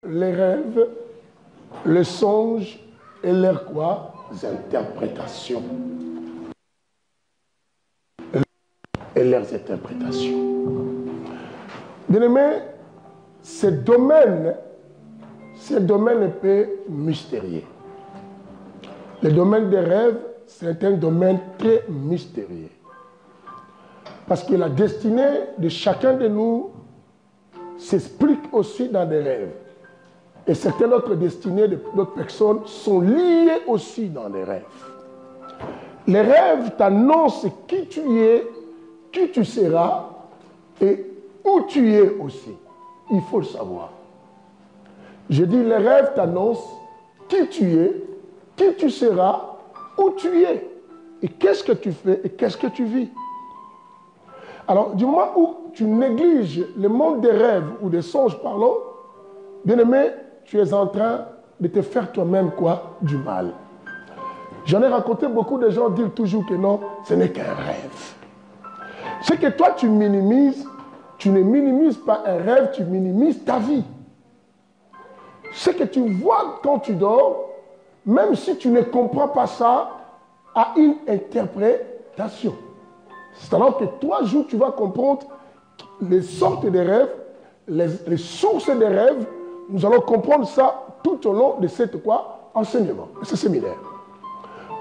les rêves, les songes et leurs quoi? Interprétations. Et leurs interprétations. Bien-aimés, ces domaines un peu mystérieux. Le domaine des rêves, c'est un domaine très mystérieux. Parce que la destinée de chacun de nous s'explique aussi dans des rêves. Et certaines autres destinées d'autres personnes sont liées aussi dans les rêves. Les rêves t'annoncent qui tu es, qui tu seras et où tu es aussi. Il faut le savoir. Je dis, les rêves t'annoncent qui tu es, qui tu seras, où tu es. Et qu'est-ce que tu fais et qu'est-ce que tu vis. Alors, du moment où tu négliges le monde des rêves ou des songes, parlons, bien-aimé, tu es en train de te faire toi-même quoi? Du mal. J'en ai raconté beaucoup de gens dire toujours que non, ce n'est qu'un rêve. Ce que toi tu minimises, tu ne minimises pas un rêve, tu minimises ta vie. Ce que tu vois quand tu dors, même si tu ne comprends pas ça, a une interprétation. C'est-à-dire que toi, jour, tu vas comprendre les sortes de rêves, les sources des rêves. Nous allons comprendre ça tout au long de cette quoi? Enseignement, de ce séminaire.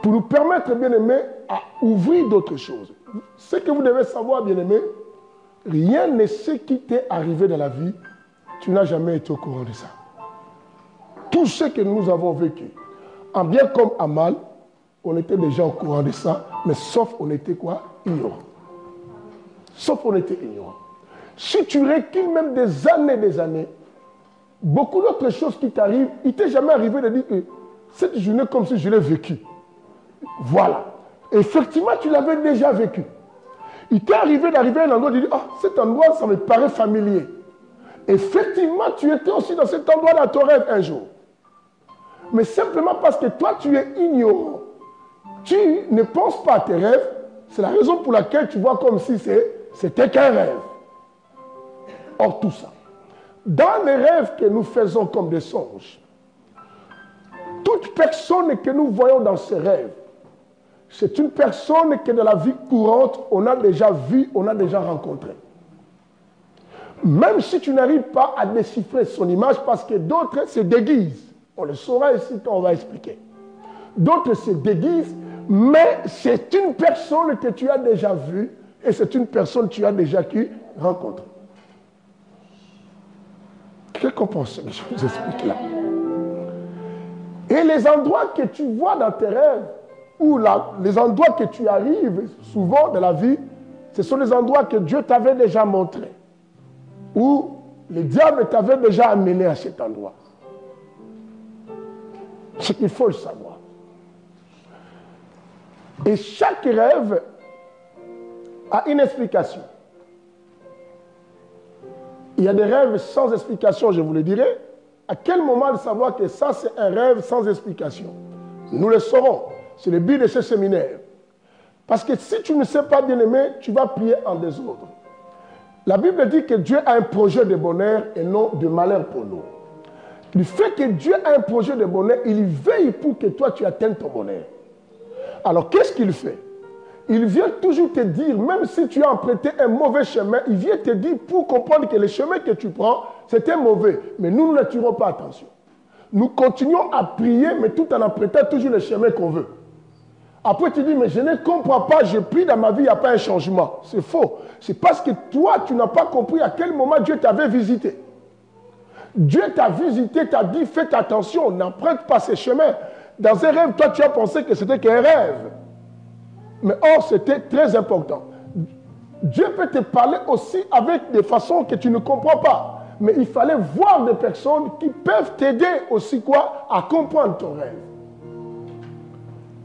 Pour nous permettre, bien-aimés, à ouvrir d'autres choses. Ce que vous devez savoir, bien-aimés, rien ne sait qui t'est arrivé dans la vie, tu n'as jamais été au courant de ça. Tout ce que nous avons vécu, en bien comme en mal, on était déjà au courant de ça, mais sauf on était quoi? Ignorant. Sauf on était ignorant. Si tu recules même des années, beaucoup d'autres choses qui t'arrivent, il ne t'est jamais arrivé de dire que cette journée comme si je l'ai vécue. Voilà. Effectivement, tu l'avais déjà vécu. Il t'est arrivé d'arriver à un endroit et de dire, ah, cet endroit, ça me paraît familier. Effectivement, tu étais aussi dans cet endroit dans ton rêve un jour. Mais simplement parce que toi, tu es ignorant. Tu ne penses pas à tes rêves. C'est la raison pour laquelle tu vois comme si c'était qu'un rêve. Or, tout ça. Dans les rêves que nous faisons comme des songes, toute personne que nous voyons dans ces rêves, c'est une personne que dans la vie courante, on a déjà vu, on a déjà rencontré. Même si tu n'arrives pas à déchiffrer son image, parce que d'autres se déguisent. On le saura ici quand on va expliquer. D'autres se déguisent, mais c'est une personne que tu as déjà vue et c'est une personne que tu as déjà rencontrée. Qu'est-ce qu'on pense? Je vous explique là. Et les endroits que tu vois dans tes rêves, ou les endroits que tu arrives souvent dans la vie, ce sont les endroits que Dieu t'avait déjà montrés. Ou le diable t'avait déjà amené à cet endroit. Ce qu'il faut le savoir. Et chaque rêve a une explication. Il y a des rêves sans explication, je vous le dirai. À quel moment de savoir que ça, c'est un rêve sans explication? Nous le saurons. C'est le but de ce séminaire. Parce que si tu ne sais pas, bien-aimé, tu vas prier en désordre. La Bible dit que Dieu a un projet de bonheur et non de malheur pour nous. Du fait que Dieu a un projet de bonheur, il veille pour que toi, tu atteignes ton bonheur. Alors, qu'est-ce qu'il fait? Il vient toujours te dire, même si tu as emprunté un mauvais chemin, il vient te dire pour comprendre que le chemin que tu prends, c'était mauvais. Mais nous ne tirons pas attention. Nous continuons à prier, mais tout en empruntant toujours le chemin qu'on veut. Après, tu dis, mais je ne comprends pas, je prie dans ma vie, il n'y a pas un changement. C'est faux. C'est parce que toi, tu n'as pas compris à quel moment Dieu t'avait visité. Dieu t'a visité, t'a dit, faites attention, n'emprunte pas ces chemins. Dans un rêve, toi, tu as pensé que c'était qu'un rêve. Mais or, c'était très important. Dieu peut te parler aussi avec des façons que tu ne comprends pas. Mais il fallait voir des personnes qui peuvent t'aider aussi quoi à comprendre ton rêve.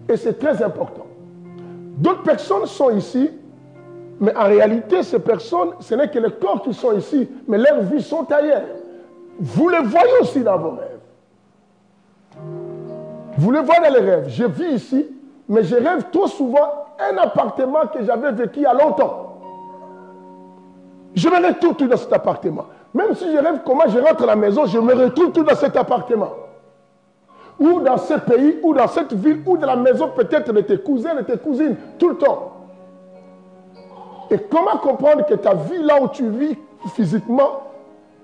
Et c'est très important. D'autres personnes sont ici, mais en réalité, ces personnes, ce n'est que les corps qui sont ici, mais leurs vies sont ailleurs. Vous les voyez aussi dans vos rêves. Vous les voyez dans les rêves. Je vis ici, mais je rêve trop souvent un appartement que j'avais vécu il y a longtemps. Je me retrouve tout dans cet appartement. Même si je rêve comment je rentre à la maison, je me retrouve tout dans cet appartement. Ou dans ce pays, ou dans cette ville, ou dans la maison peut-être de tes cousins, de tes cousines, tout le temps. Et comment comprendre que ta vie là où tu vis physiquement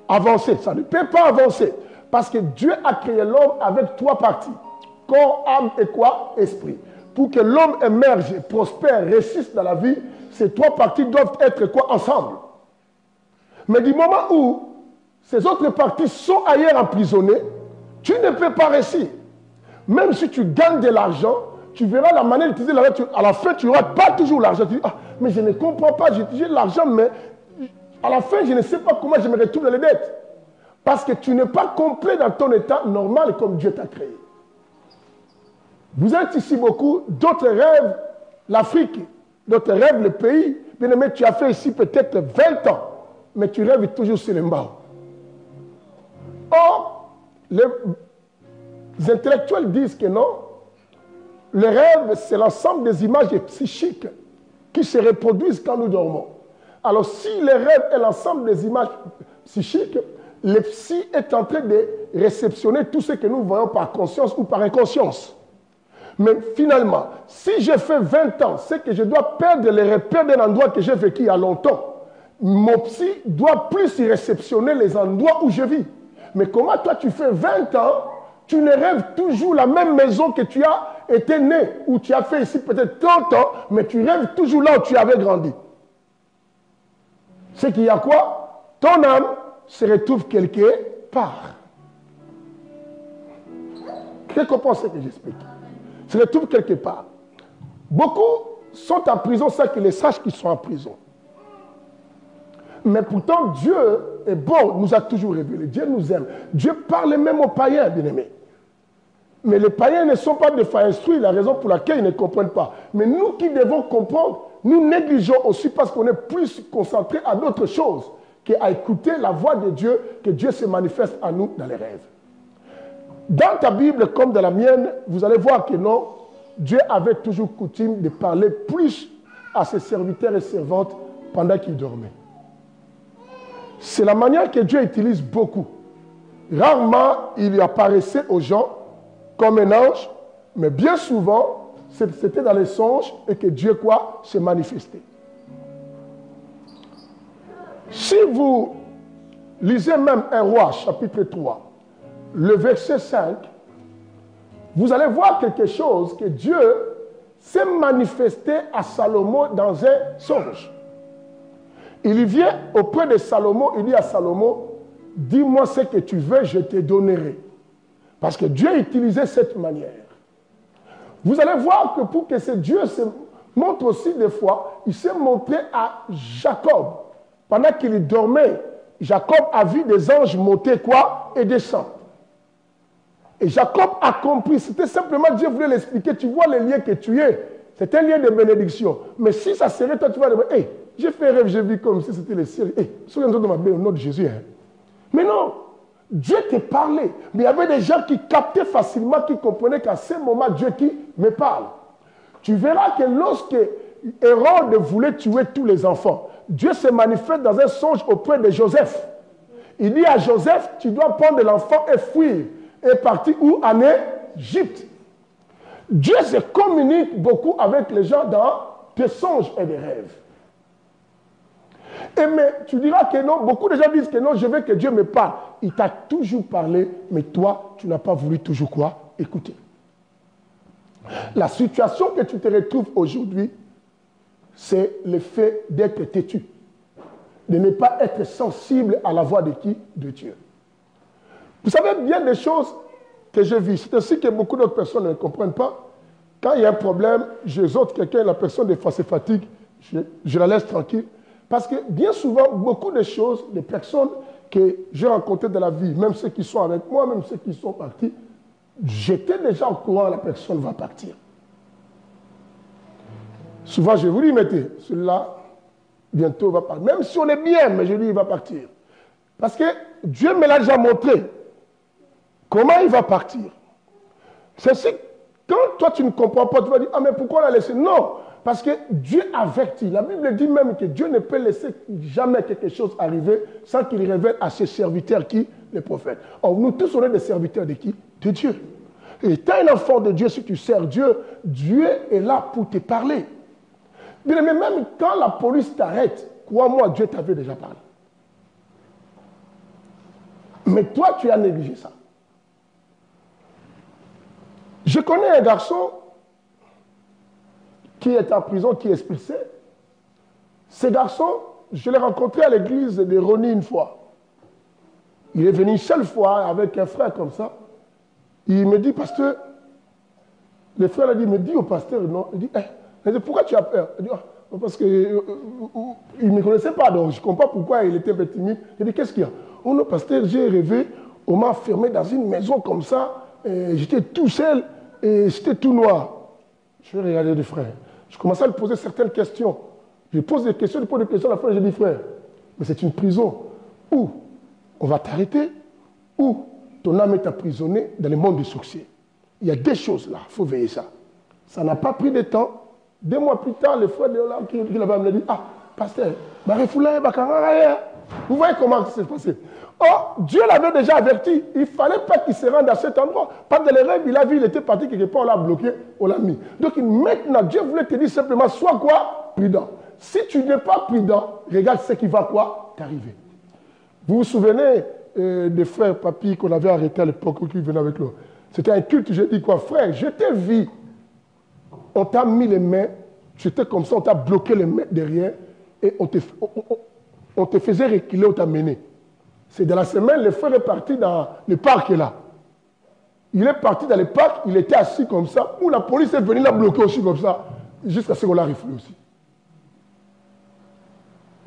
avancer? Ça ne peut pas avancer. Parce que Dieu a créé l'homme avec 3 parties. Corps, âme et quoi? Esprit. Pour que l'homme émerge, prospère, réussisse dans la vie, ces 3 parties doivent être quoi? Ensemble. Mais du moment où ces autres parties sont ailleurs emprisonnées, tu ne peux pas réussir. Même si tu gagnes de l'argent, tu verras la manière d'utiliser l'argent. À la fin, tu n'auras pas toujours l'argent. Tu dis, ah, mais je ne comprends pas, j'ai utilisé l'argent, mais à la fin, je ne sais pas comment je me retrouve dans les dettes. Parce que tu n'es pas complet dans ton état normal comme Dieu t'a créé. Vous êtes ici beaucoup, d'autres rêvent l'Afrique, d'autres rêvent le pays. Bien aimé, tu as fait ici peut-être 20 ans, mais tu rêves toujours sur les mbao. Or, les intellectuels disent que non, le rêve, c'est l'ensemble des images psychiques qui se reproduisent quand nous dormons. Alors, si le rêve est l'ensemble des images psychiques, le psy est en train de réceptionner tout ce que nous voyons par conscience ou par inconscience. Mais finalement, si j'ai fait 20 ans, c'est que je dois perdre les repères d'un endroit que j'ai vécu il y a longtemps. Mon psy doit plus réceptionner les endroits où je vis. Mais comment toi tu fais 20 ans, tu ne rêves toujours la même maison que tu as été né, ou tu as fait ici peut-être 30 ans, mais tu rêves toujours là où tu avais grandi. C'est qu'il y a quoi? Ton âme se retrouve quelque part. Qu'est-ce qu'on pense que j'explique? Se retrouve quelque part. Beaucoup sont en prison sans qu'ils les sachent qu'ils sont en prison. Mais pourtant, Dieu est bon, nous a toujours révélé. Dieu nous aime. Dieu parle même aux païens, bien-aimés. Mais les païens ne sont pas des fois instruits, la raison pour laquelle ils ne comprennent pas. Mais nous qui devons comprendre, nous négligeons aussi parce qu'on est plus concentrés à d'autres choses qu'à écouter la voix de Dieu, que Dieu se manifeste à nous dans les rêves. Dans ta Bible comme dans la mienne, vous allez voir que non, Dieu avait toujours coutume de parler plus à ses serviteurs et servantes pendant qu'ils dormaient. C'est la manière que Dieu utilise beaucoup. Rarement, il apparaissait aux gens comme un ange, mais bien souvent, c'était dans les songes et que Dieu quoi se manifestait. Si vous lisez même un roi, chapitre 3, le verset 5, vous allez voir quelque chose que Dieu s'est manifesté à Salomon dans un songe. Il vient auprès de Salomon, il dit à Salomon, dis-moi ce que tu veux, je te donnerai. Parce que Dieu utilisait cette manière. Vous allez voir que pour que ce Dieu se montre aussi des fois, il s'est montré à Jacob. Pendant qu'il dormait, Jacob a vu des anges monter quoi? Et descendre. Et Jacob a compris, c'était simplement Dieu voulait l'expliquer, tu vois le lien que tu es, c'est un lien de bénédiction. Mais si ça serait toi, tu vas dire, hey, j'ai fait un rêve, j'ai vu comme si c'était le ciel. Hey, souviens-toi de ma belle au nom de Jésus. Hein. Mais non, Dieu te parlait. Mais il y avait des gens qui captaient facilement, qui comprenaient qu'à ce moment, Dieu qui me parle. Tu verras que lorsque Hérode voulait tuer tous les enfants, Dieu se manifeste dans un songe auprès de Joseph. Il dit à Joseph, tu dois prendre l'enfant et fuir. Et partir où? En Égypte. Dieu se communique beaucoup avec les gens dans des songes et des rêves. Et mais tu diras que non, beaucoup de gens disent que non, je veux que Dieu me parle. Il t'a toujours parlé, mais toi, tu n'as pas voulu toujours quoi? Écouter. La situation que tu te retrouves aujourd'hui, c'est le fait d'être têtu. De ne pas être sensible à la voix de qui? De Dieu. Vous savez bien des choses que je vis. C'est ainsi que beaucoup d'autres personnes ne comprennent pas. Quand il y a un problème, j'exhorte quelqu'un, la personne des fois se fatigue, je la laisse tranquille. Parce que bien souvent, beaucoup de choses, des personnes que j'ai rencontrées dans la vie, même ceux qui sont avec moi, même ceux qui sont partis, j'étais déjà au courant que la personne va partir. Souvent, je vous dis, mettez, celui-là, bientôt va partir. Même si on est bien, mais je dis, il va partir. Parce que Dieu me l'a déjà montré. Comment il va partir? C'est si, quand toi tu ne comprends pas, tu vas dire, ah mais pourquoi on l'a laissé? Non, Parce que Dieu avertit. La Bible dit même que Dieu ne peut laisser jamais quelque chose arriver sans qu'il révèle à ses serviteurs qui? Les prophètes. Or, nous tous, on est des serviteurs de qui? De Dieu. Et tu es un enfant de Dieu, si tu sers Dieu, Dieu est là pour te parler. Mais même quand la police t'arrête, crois-moi, Dieu t'avait déjà parlé. Mais toi, tu as négligé ça. Je connais un garçon qui est en prison, qui est expulsé. Ce garçon, je l'ai rencontré à l'église de Rony une fois. Il est venu une seule fois avec un frère comme ça. Il me dit, pasteur, le frère a dit, me dit au pasteur, non. Il dit, pourquoi tu as peur? Il dit, oh, parce qu'il ne me connaissait pas, donc je ne comprends pas pourquoi il était un peu timide. Il dit, qu'est-ce qu'il y a? Oh non, pasteur, j'ai rêvé, on m'a enfermé dans une maison comme ça, j'étais tout seul et j'étais tout noir. Je vais regarder le frère. Je commençais à lui poser certaines questions. Je pose des questions, à la fin, je dis, frère, mais c'est une prison où on va t'arrêter, où ton âme est emprisonnée dans le monde des sorciers. Il y a des choses là, il faut veiller ça. Ça n'a pas pris de temps. 2 mois plus tard, le frère de là qui là-bas me dit, ah, pasteur, vous voyez comment ça s'est passé. Or, Dieu l'avait déjà averti. Il ne fallait pas qu'il se rende à cet endroit. Pas de les rêves, il a vu, il était parti quelque part, on l'a bloqué, on l'a mis. Donc maintenant, Dieu voulait te dire simplement, sois quoi? Prudent. Si tu n'es pas prudent, regarde ce qui va quoi? T'arriver. Vous vous souvenez des frères papy qu'on avait arrêtés à l'époque qui venaient avec nous? C'était un culte, j'ai dit quoi? Frère, je t'ai vu. On t'a mis les mains, j'étais comme ça, on t'a bloqué les mains derrière et on te faisait reculer, on t'a mené. C'est dans la semaine, le frère est parti dans le parc là. Il est parti dans le parc, il était assis comme ça, où la police est venue la bloquer aussi comme ça, jusqu'à ce qu'on l'a reflé aussi.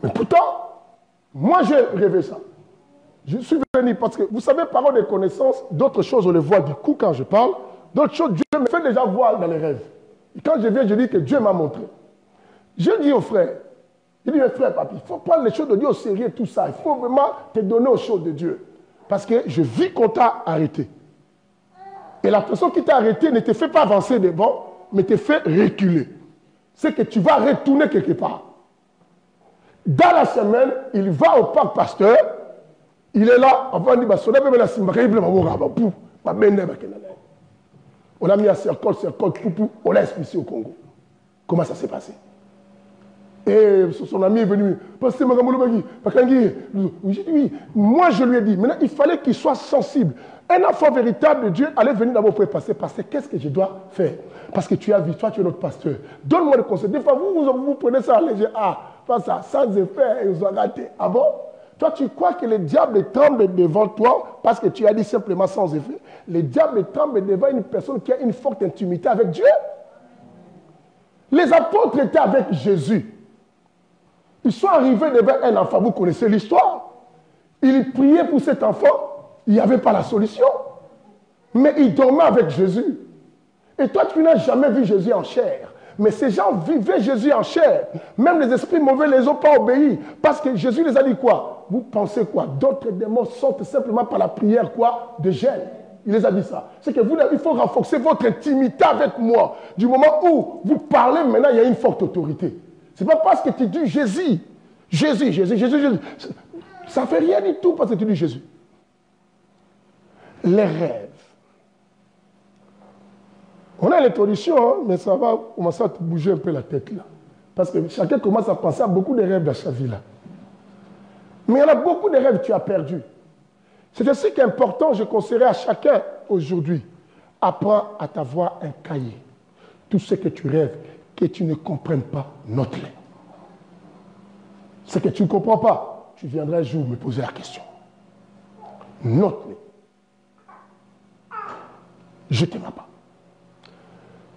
Mais pourtant, moi j'ai rêvé ça. Je suis venu parce que, vous savez, parole de connaissance, d'autres choses on les voit du coup quand je parle, d'autres choses Dieu me fait déjà voir dans les rêves. Et quand je viens, je dis que Dieu m'a montré. Je dis au frère, il dit, mais frère, papi, il faut prendre les choses de Dieu au sérieux, tout ça. Il faut vraiment te donner aux choses de Dieu. Parce que je vis qu'on t'a arrêté. Et la personne qui t'a arrêté ne te fait pas avancer devant, mais te fait reculer. C'est que tu vas retourner quelque part. Dans la semaine, il va au parc pasteur. Il est là, avant de dire, on l'a mis à cercle, on l'a expulsé au Congo. Comment ça s'est passé? Et son ami est venu, pasteur Magamolo, oui, moi je lui ai dit, maintenant il fallait qu'il soit sensible. Un enfant véritable de Dieu allait venir d'abord pour passer, pasteur, qu'est-ce que je dois faire? Parce que tu as vu, toi tu es notre pasteur. Donne-moi le conseil. Des fois, vous prenez ça à léger, pas ça, sans effet, ils ont raté. Ah bon? Toi, tu crois que le diable tremble devant toi parce que tu as dit simplement sans effet. Le diable tremble devant une personne qui a une forte intimité avec Dieu. Les apôtres étaient avec Jésus. Ils sont arrivés devant un enfant, vous connaissez l'histoire. Ils priaient pour cet enfant, il n'y avait pas la solution. Mais ils dormaient avec Jésus. Et toi, tu n'as jamais vu Jésus en chair. Mais ces gens vivaient Jésus en chair. Même les esprits mauvais ne les ont pas obéis. Parce que Jésus les a dit quoi? Vous pensez quoi? D'autres démons sortent simplement par la prière quoi? De gêne. Il les a dit ça. C'est que il faut renforcer votre intimité avec moi. Du moment où vous parlez, maintenant, il y a une forte autorité. Ce n'est pas parce que tu dis Jésus. Ça ne fait rien du tout parce que tu dis Jésus. Les rêves. On a l'introduction, hein, mais ça va commencer à te bouger un peu la tête là. Parce que chacun commence à penser à beaucoup de rêves dans sa vie là. Mais il y en a beaucoup de rêves que tu as perdus. C'est ainsi qu'important, je conseillerais à chacun aujourd'hui, apprends à t'avoir un cahier. Tout ce que tu rêves, que tu ne comprennes pas, note-les. Ce que tu ne comprends pas, tu viendras un jour me poser la question. Note-les. Je ne t'aime pas.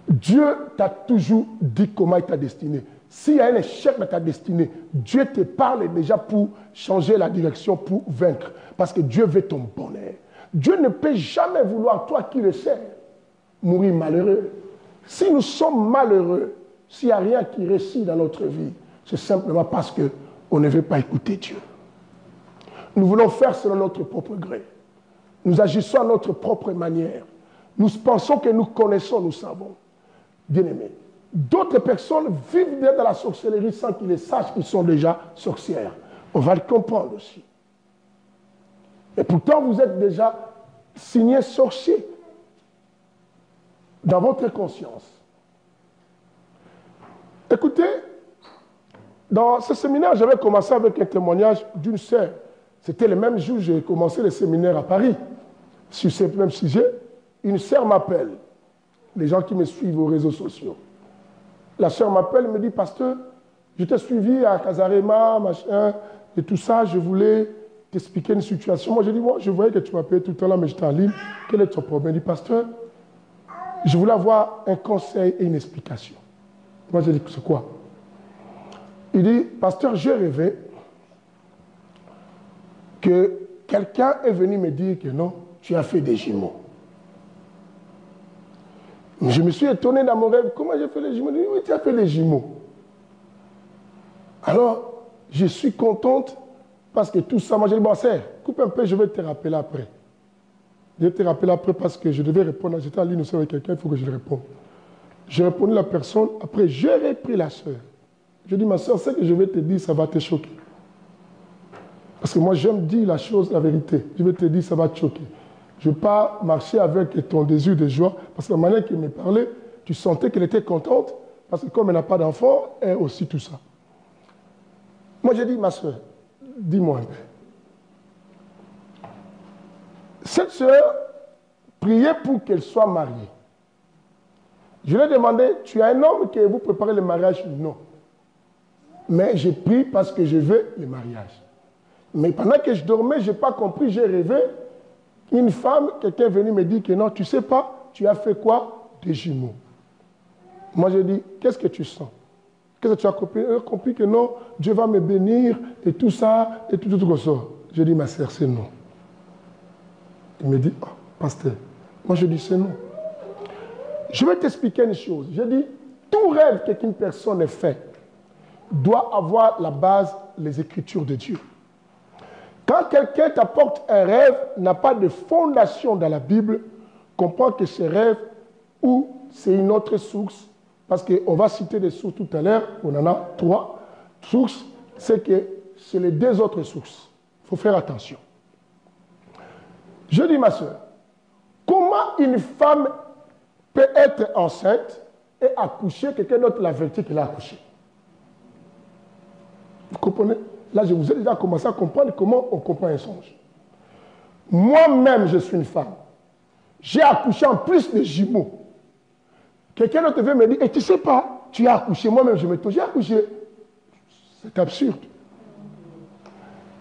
Dieu t'a toujours dit comment il t'a destiné. S'il y a un échec dans ta destinée, Dieu te parle déjà pour changer la direction, pour vaincre. Parce que Dieu veut ton bonheur. Dieu ne peut jamais vouloir, toi qui le sais, mourir malheureux. Si nous sommes malheureux, s'il n'y a rien qui réussit dans notre vie, c'est simplement parce qu'on ne veut pas écouter Dieu. Nous voulons faire selon notre propre gré. Nous agissons à notre propre manière. Nous pensons que nous connaissons, nous savons. Bien-aimés, D'autres personnes vivent dans la sorcellerie sans qu'ils le sachent qu'ils sont déjà sorcières. On va le comprendre aussi. Et pourtant, vous êtes déjà signé sorcier dans votre conscience. Écoutez, dans ce séminaire, j'avais commencé avec un témoignage d'une sœur. C'était le même jour que j'ai commencé le séminaire à Paris. Sur ce même sujet, une sœur m'appelle. Les gens qui me suivent aux réseaux sociaux. La sœur m'appelle et me dit, pasteur, je t'ai suivi à Casarema, machin, et tout ça, je voulais t'expliquer une situation. Moi, j'ai dit, moi, je voyais que tu m'appelais tout le temps là, mais j'étais en ligne. Quel est ton problème? Il dit, pasteur, je voulais avoir un conseil et une explication. Moi, j'ai dit, c'est quoi? Il dit, pasteur, j'ai rêvé que quelqu'un est venu me dire que non, tu as fait des jumeaux. Je me suis étonné dans mon rêve, comment j'ai fait les jumeaux? Il dit, oui, tu as fait des jumeaux. Alors, je suis contente parce que tout ça, moi j'ai dit, bon, c'est, coupe un peu, je vais te rappeler après. Je vais te rappeler après parce que je devais répondre. J'étais en ligne aussi avec quelqu'un, il faut que je le réponde. J'ai répondu à la personne, après j'ai repris la soeur. Je dis, ma soeur, ce que je vais te dire, ça va te choquer. Parce que moi, j'aime dire la chose, la vérité. Je vais te dire, ça va te choquer. Je ne veux pas marcher avec ton désir de joie, parce que la manière qu'il me parlait, tu sentais qu'elle était contente, parce que comme elle n'a pas d'enfant, elle aussi tout ça. Moi, j'ai dit, ma soeur, dis-moi un peu. Cette soeur priait pour qu'elle soit mariée. Je lui ai demandé, tu as un homme qui vous prépare le mariage? Non. Mais je prie parce que je veux le mariage. Mais pendant que je dormais, je n'ai pas compris, j'ai rêvé. Une femme, quelqu'un est venu me dire que non, tu ne sais pas, tu as fait quoi? Des jumeaux. Moi, j'ai dit, qu'est-ce que tu sens? Qu'est-ce que tu as compris? Elle a compris que non, Dieu va me bénir et tout ça, et tout comme ça. J'ai dit, ma sœur, c'est non. Il me dit, oh, pasteur. Moi, je dis, c'est non. Je vais t'expliquer une chose. Je dis, tout rêve qu'une personne ait fait doit avoir la base, les Écritures de Dieu. Quand quelqu'un t'apporte un rêve, n'a pas de fondation dans la Bible, comprends que ce rêve, ou c'est une autre source, parce qu'on va citer des sources tout à l'heure, on en a 3 sources, c'est que c'est les 2 autres sources. Il faut faire attention. Je dis, ma soeur, comment une femme peut être enceinte et accoucher, quelqu'un d'autre l'a averti qu'elle a accouché? Vous comprenez? Là, je vous ai déjà commencé à comprendre comment on comprend un songe. Moi-même, je suis une femme. J'ai accouché en plus de jumeaux. Quelqu'un d'autre vient me dire, et tu ne sais pas, tu as accouché. Moi-même, je me dis, j'ai accouché. C'est absurde.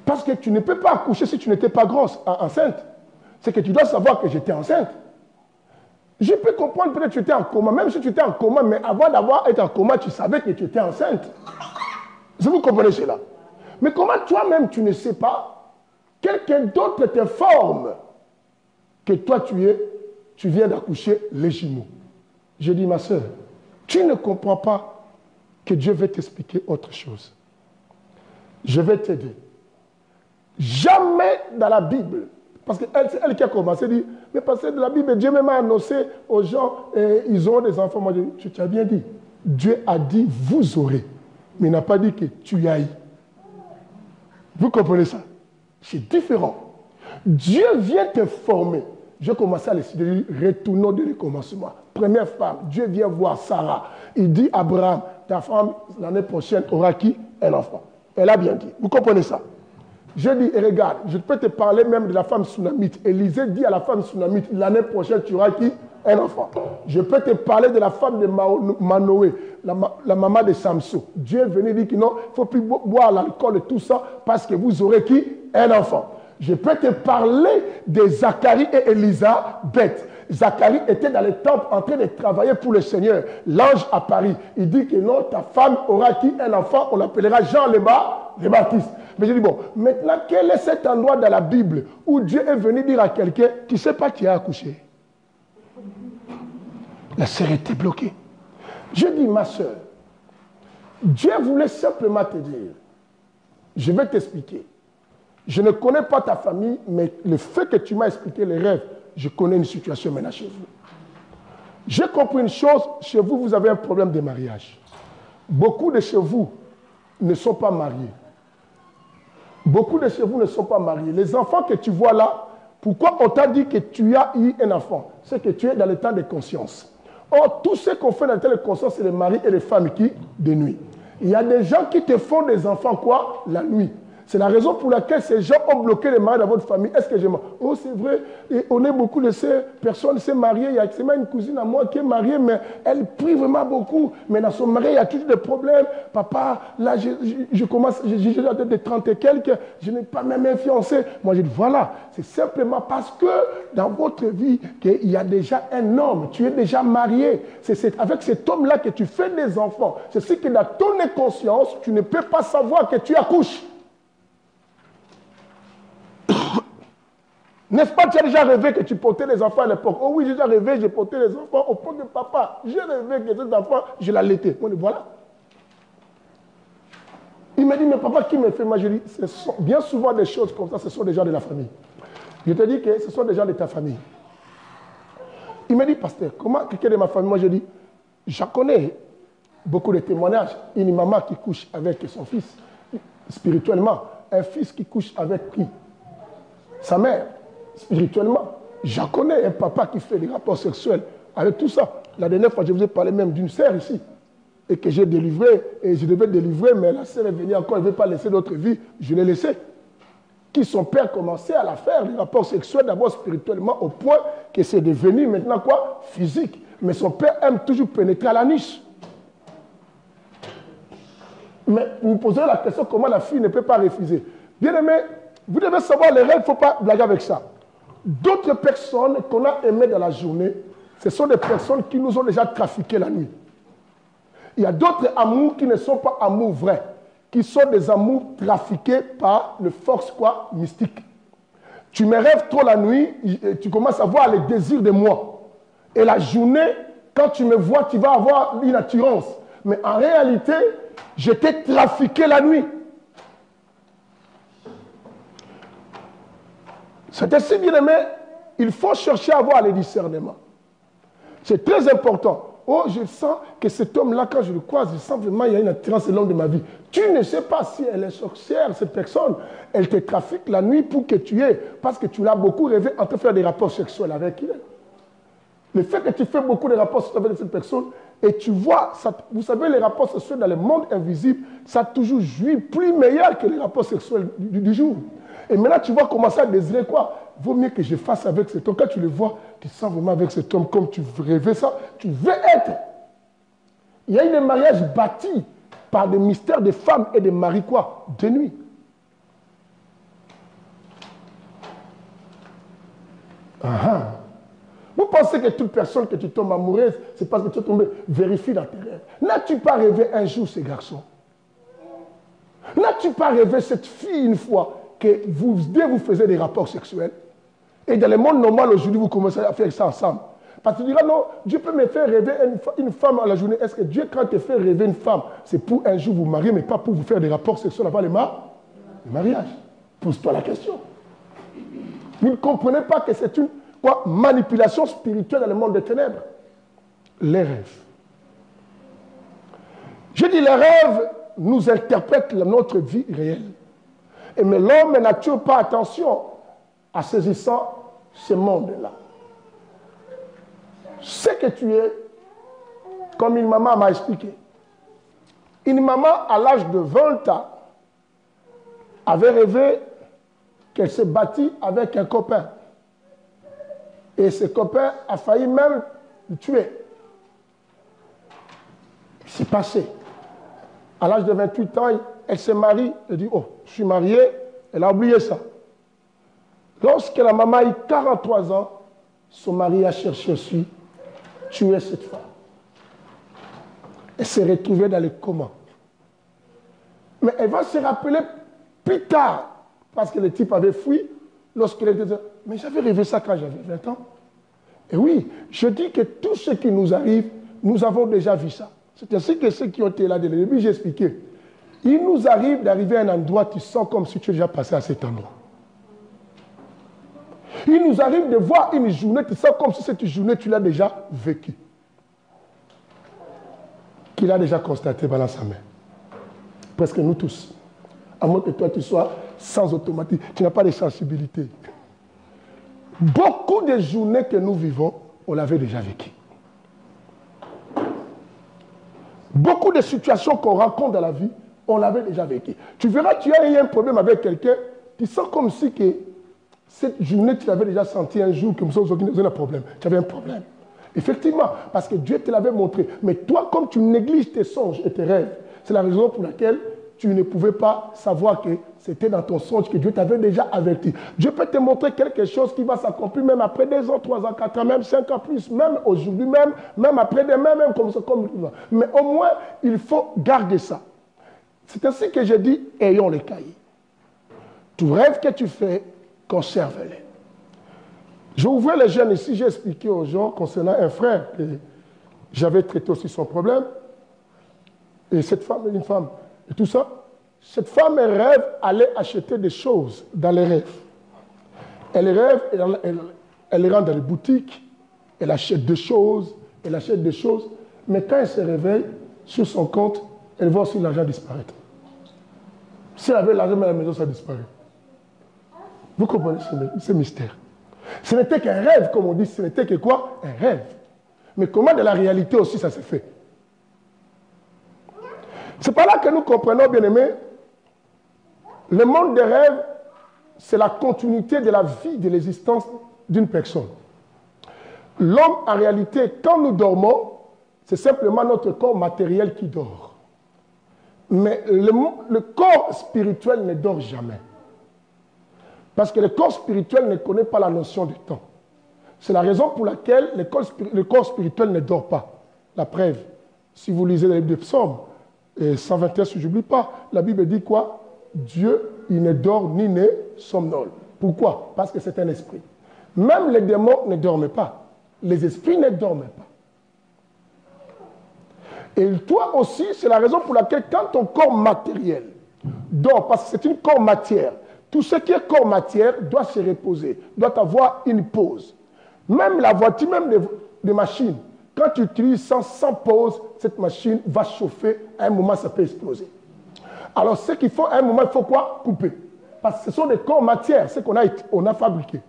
Parce que tu ne peux pas accoucher si tu n'étais pas grosse, enceinte. C'est que tu dois savoir que j'étais enceinte. Je peux comprendre peut-être que tu étais en coma, même si tu étais en coma, mais avant d'avoir été en coma, tu savais que tu étais enceinte. Vous comprenez cela? Mais comment toi-même tu ne sais pas, quelqu'un d'autre t'informe que toi tu viens d'accoucher les jumeaux. Je dis, ma soeur, tu ne comprends pas que Dieu veut t'expliquer autre chose. Je vais t'aider. Jamais dans la Bible, parce que c'est elle qui a commencé à dire, mais parce que dans la Bible, Dieu même a annoncé aux gens, ils auront des enfants. Moi, je t'ai bien dit, Dieu a dit, vous aurez. Mais il n'a pas dit que tu ailles. Vous comprenez ça? C'est différent. Dieu vient te former. Je commençais à décider, retournons de le commencement. Première femme, Dieu vient voir Sarah. Il dit, Abraham, ta femme, l'année prochaine, aura qui? Un enfant. Elle a bien dit. Vous comprenez ça? Je dis, et regarde, je peux te parler même de la femme Sunamite. Élisée dit à la femme Sunamite, l'année prochaine, tu auras qui? Un enfant. Je peux te parler de la femme de Manoé, la maman de Samson. Dieu est venu dire que non, il ne faut plus boire l'alcool et tout ça, parce que vous aurez qui? Un enfant. Je peux te parler de Zacharie et Élisabeth. Zacharie était dans le temple en train de travailler pour le Seigneur. L'ange à Paris, il dit que non, ta femme aura qui? Un enfant, on l'appellera Jean le Baptiste. Mais je dis, bon, maintenant, quel est cet endroit dans la Bible où Dieu est venu dire à quelqu'un, tu ne sais pas qui a accouché? La sœur était bloquée. Je dis, ma sœur, Dieu voulait simplement te dire, je vais t'expliquer. Je ne connais pas ta famille, mais le fait que tu m'as expliqué les rêves, je connais une situation maintenant chez vous. J'ai compris une chose, chez vous, vous avez un problème de mariage. Beaucoup de chez vous ne sont pas mariés. Beaucoup de chez vous ne sont pas mariés. Les enfants que tu vois là, pourquoi on t'a dit que tu as eu un enfant? C'est que tu es dans le temps de conscience. Or, tout ce qu'on fait dans le temps de conscience, c'est les maris et les femmes qui, de nuit. Il y a des gens qui te font des enfants, quoi? La nuit. C'est la raison pour laquelle ces gens ont bloqué les mariages dans votre famille. Est-ce que je mens? Oh, c'est vrai. Et on est beaucoup de ces personnes, s'est mariées. Il y a même une cousine à moi qui est mariée, mais elle prie vraiment beaucoup. Mais dans son mariage, il y a toujours des problèmes. Papa, là, je commence, j'ai la tête de 30 et quelques. Je n'ai pas même un fiancé. Moi, je dis, voilà. C'est simplement parce que dans votre vie, il y a déjà un homme. Tu es déjà marié. C'est avec cet homme-là que tu fais des enfants. C'est ce que dans ton inconscience, tu ne peux pas savoir que tu accouches. N'est-ce pas, tu as déjà rêvé que tu portais les enfants à l'époque? Oh oui, j'ai déjà rêvé, j'ai porté les enfants au pot de papa. J'ai rêvé que cet enfant, je l'allaitais. On dit, voilà. Il m'a dit, mais papa, qui me fait? Moi, je dis, ce sont bien souvent des choses comme ça, ce sont des gens de la famille. Je te dis que ce sont des gens de ta famille. Il m'a dit, pasteur, comment quelqu'un de ma famille? Moi, je dis, je connais beaucoup de témoignages. Une maman qui couche avec son fils, spirituellement. Un fils qui couche avec qui? Sa mère. Spirituellement, je connais un papa qui fait des rapports sexuels avec tout ça. La dernière fois, je vous ai parlé même d'une sœur ici, et que j'ai délivré, et je devais délivrer, mais la sœur est venue encore, elle ne veut pas laisser d'autres vies, je l'ai laissée. Qui son père commençait à la faire, des rapports sexuels, d'abord spirituellement, au point que c'est devenu maintenant quoi? Physique. Mais son père aime toujours pénétrer à la niche. Mais vous me posez la question, comment la fille ne peut pas refuser? Bien aimé, vous devez savoir, les règles, il ne faut pas blaguer avec ça. D'autres personnes qu'on a aimées dans la journée, ce sont des personnes qui nous ont déjà trafiqué la nuit. Il y a d'autres amours qui ne sont pas amours vrais, qui sont des amours trafiqués par le force quoi, mystique. Tu me rêves trop la nuit, et tu commences à avoir les désirs de moi. Et la journée, quand tu me vois, tu vas avoir une attirance. Mais en réalité, je t'ai trafiqué la nuit. C'est ainsi, bien aimé, il faut chercher à avoir les discernements. C'est très important. Oh, je sens que cet homme-là, quand je le croise, je sens vraiment qu'il y a une attirance long de ma vie. Tu ne sais pas si elle est sorcière, cette personne. Elle te trafique la nuit pour que tu aies, parce que tu l'as beaucoup rêvé en te faire des rapports sexuels avec elle. Le fait que tu fais beaucoup de rapports sexuels avec cette personne, et tu vois, ça, vous savez, les rapports sexuels dans le monde invisible, ça a toujours joui plus meilleur que les rapports sexuels du jour. Et maintenant, tu vas commencer à désirer quoi? Vaut mieux que je fasse avec cet homme. Quand tu le vois, tu sens vraiment avec cet homme comme tu rêvais ça. Tu veux être. Il y a eu des mariages bâtis par des mystères de femmes et de maris quoi? De nuit. Vous pensez que toute personne que tu tombes amoureuse, c'est parce que tu es tombé, vérifie dans tes rêves. N'as-tu pas rêvé un jour ces garçons? N'as-tu pas rêvé cette fille une fois que vous faisiez des rapports sexuels? Et dans le monde normal, aujourd'hui, vous commencez à faire ça ensemble. Parce que tu diras, non, Dieu peut me faire rêver une femme à la journée. Est-ce que Dieu, quand il te fait rêver une femme, c'est pour un jour vous marier, mais pas pour vous faire des rapports sexuels avant le mariage? Pose-toi la question. Vous ne comprenez pas que c'est une manipulation spirituelle dans le monde des ténèbres? Les rêves. Je dis, les rêves nous interprètent notre vie réelle. Mais l'homme n'a toujours pas attention à saisissant ce monde-là. Ce que tu es, comme une maman m'a expliqué. Une maman, à l'âge de 20 ans, avait rêvé qu'elle s'est bâtie avec un copain. Et ce copain a failli même le tuer. C'est passé. À l'âge de 28 ans, elle se marie. Elle dit, oh, je suis mariée. Elle a oublié ça. Lorsque la maman a eu 43 ans, son mari a cherché aussi tuer cette femme. Elle s'est retrouvée dans le coma. Mais elle va se rappeler plus tard, parce que le type avait fui, lorsqu'il était... Mais j'avais rêvé ça quand j'avais 20 ans. Et oui, je dis que tout ce qui nous arrive, nous avons déjà vu ça. C'est ainsi que ceux qui ont été là dès le début, j'ai expliqué. Il nous arrive d'arriver à un endroit, tu sens comme si tu es déjà passé à cet endroit. Il nous arrive de voir une journée, tu sens comme si cette journée, tu l'as déjà vécue. qu'il a déjà constaté pendant sa main. Presque nous tous. À moins que toi, tu sois sans automatique. Tu n'as pas de sensibilité. Beaucoup de journées que nous vivons, on l'avait déjà vécu. Beaucoup de situations qu'on rencontre dans la vie, on l'avait déjà vécu. Tu verras, tu as eu un problème avec quelqu'un, tu sens comme si que cette journée, tu l'avais déjà senti un jour, comme ça, vous avez un problème. Tu avais un problème. Effectivement, parce que Dieu te l'avait montré. Mais toi, comme tu négliges tes songes et tes rêves, c'est la raison pour laquelle tu ne pouvais pas savoir que c'était dans ton songe que Dieu t'avait déjà averti. Dieu peut te montrer quelque chose qui va s'accomplir même après 2 ans, 3 ans, 4 ans, même 5 ans plus, même aujourd'hui, même après-demain, même comme ça. Mais au moins, il faut garder ça. C'est ainsi que j'ai dit, ayons les cahiers. Tout rêve que tu fais, conserve-les. J'ai ouvert les jeunes ici, j'ai expliqué aux gens concernant un frère que j'avais traité aussi son problème. Et cette femme, une femme, et tout ça. Cette femme, elle rêve aller acheter des choses dans les rêves. Elle rêve, elle rentre dans les boutiques, elle achète des choses, mais quand elle se réveille, sur son compte, elle voit aussi l'argent disparaître. Si elle avait l'argent à la maison, ça disparaît. Vous comprenez ce mystère? Ce n'était qu'un rêve, comme on dit, ce n'était que quoi? Un rêve. Mais comment dans la réalité aussi ça s'est fait? C'est par là que nous comprenons, bien-aimés, le monde des rêves, c'est la continuité de la vie, de l'existence d'une personne. L'homme, en réalité, quand nous dormons, c'est simplement notre corps matériel qui dort. Mais le corps spirituel ne dort jamais. Parce que le corps spirituel ne connaît pas la notion du temps. C'est la raison pour laquelle le corps spirituel ne dort pas. La preuve, si vous lisez le livre des Psaumes, et 121, si je n'oublie pas, la Bible dit quoi? Dieu, il ne dort ni ne somnole. Pourquoi? Parce que c'est un esprit. Même les démons ne dorment pas. Les esprits ne dorment pas. Et toi aussi, c'est la raison pour laquelle quand ton corps matériel dort, parce que c'est une corps matière, tout ce qui est corps matière doit se reposer, doit avoir une pause. Même la voiture, même les machines, quand tu utilises sans pause, cette machine va chauffer, à un moment ça peut exploser. Alors ce qu'il faut, à un moment, il faut quoi? Couper. Parce que ce sont des corps matières, ce qu'on a fabriqué.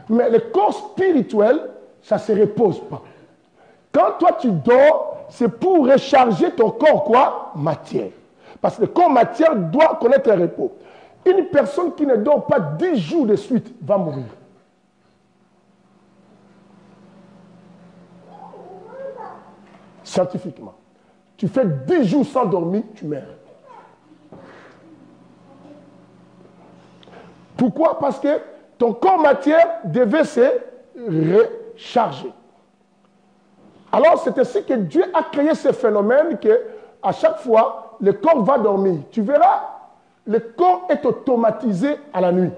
Mais le corps spirituel, ça ne se repose pas. Quand toi tu dors, c'est pour recharger ton corps quoi? Matière. Parce que le corps matière doit connaître un repos. Une personne qui ne dort pas 10 jours de suite va mourir. Scientifiquement. Tu fais 10 jours sans dormir, tu meurs. Pourquoi? Parce que ton corps matière devait se recharger. Alors c'est ainsi que Dieu a créé ce phénomène que à chaque fois, le corps va dormir. Tu verras, le corps est automatisé à la nuit.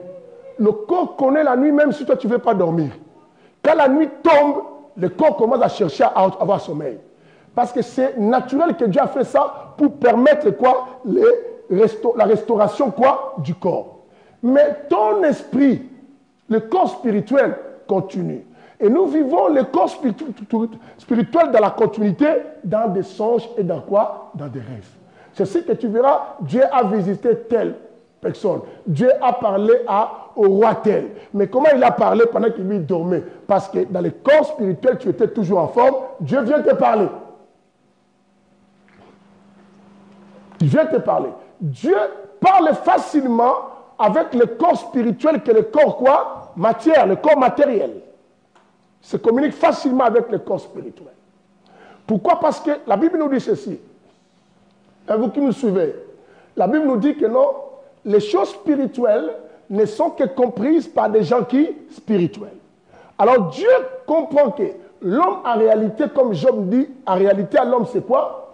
Le corps connaît la nuit même si toi tu ne veux pas dormir. Quand la nuit tombe, le corps commence à chercher à avoir sommeil. Parce que c'est naturel que Dieu a fait ça pour permettre quoi? La restauration quoi? Du corps. Mais ton esprit, le corps spirituel continue. Et nous vivons le corps spirituel dans la continuité, dans des songes et dans quoi? Dans des rêves. C'est ce que tu verras, Dieu a visité telle personne. Dieu a parlé au roi tel. Mais comment il a parlé pendant qu'il lui dormait? Parce que dans le corps spirituel, tu étais toujours en forme, Dieu vient te parler. Il vient te parler. Dieu parle facilement avec le corps spirituel que le corps quoi? Matière, le corps matériel. Il se communique facilement avec le corps spirituel. Pourquoi? Parce que la Bible nous dit ceci. Et vous qui nous suivez, la Bible nous dit que non, les choses spirituelles ne sont que comprises par des gens qui spirituels. Alors Dieu comprend que l'homme en réalité, comme Job dit, en réalité à l'homme c'est quoi?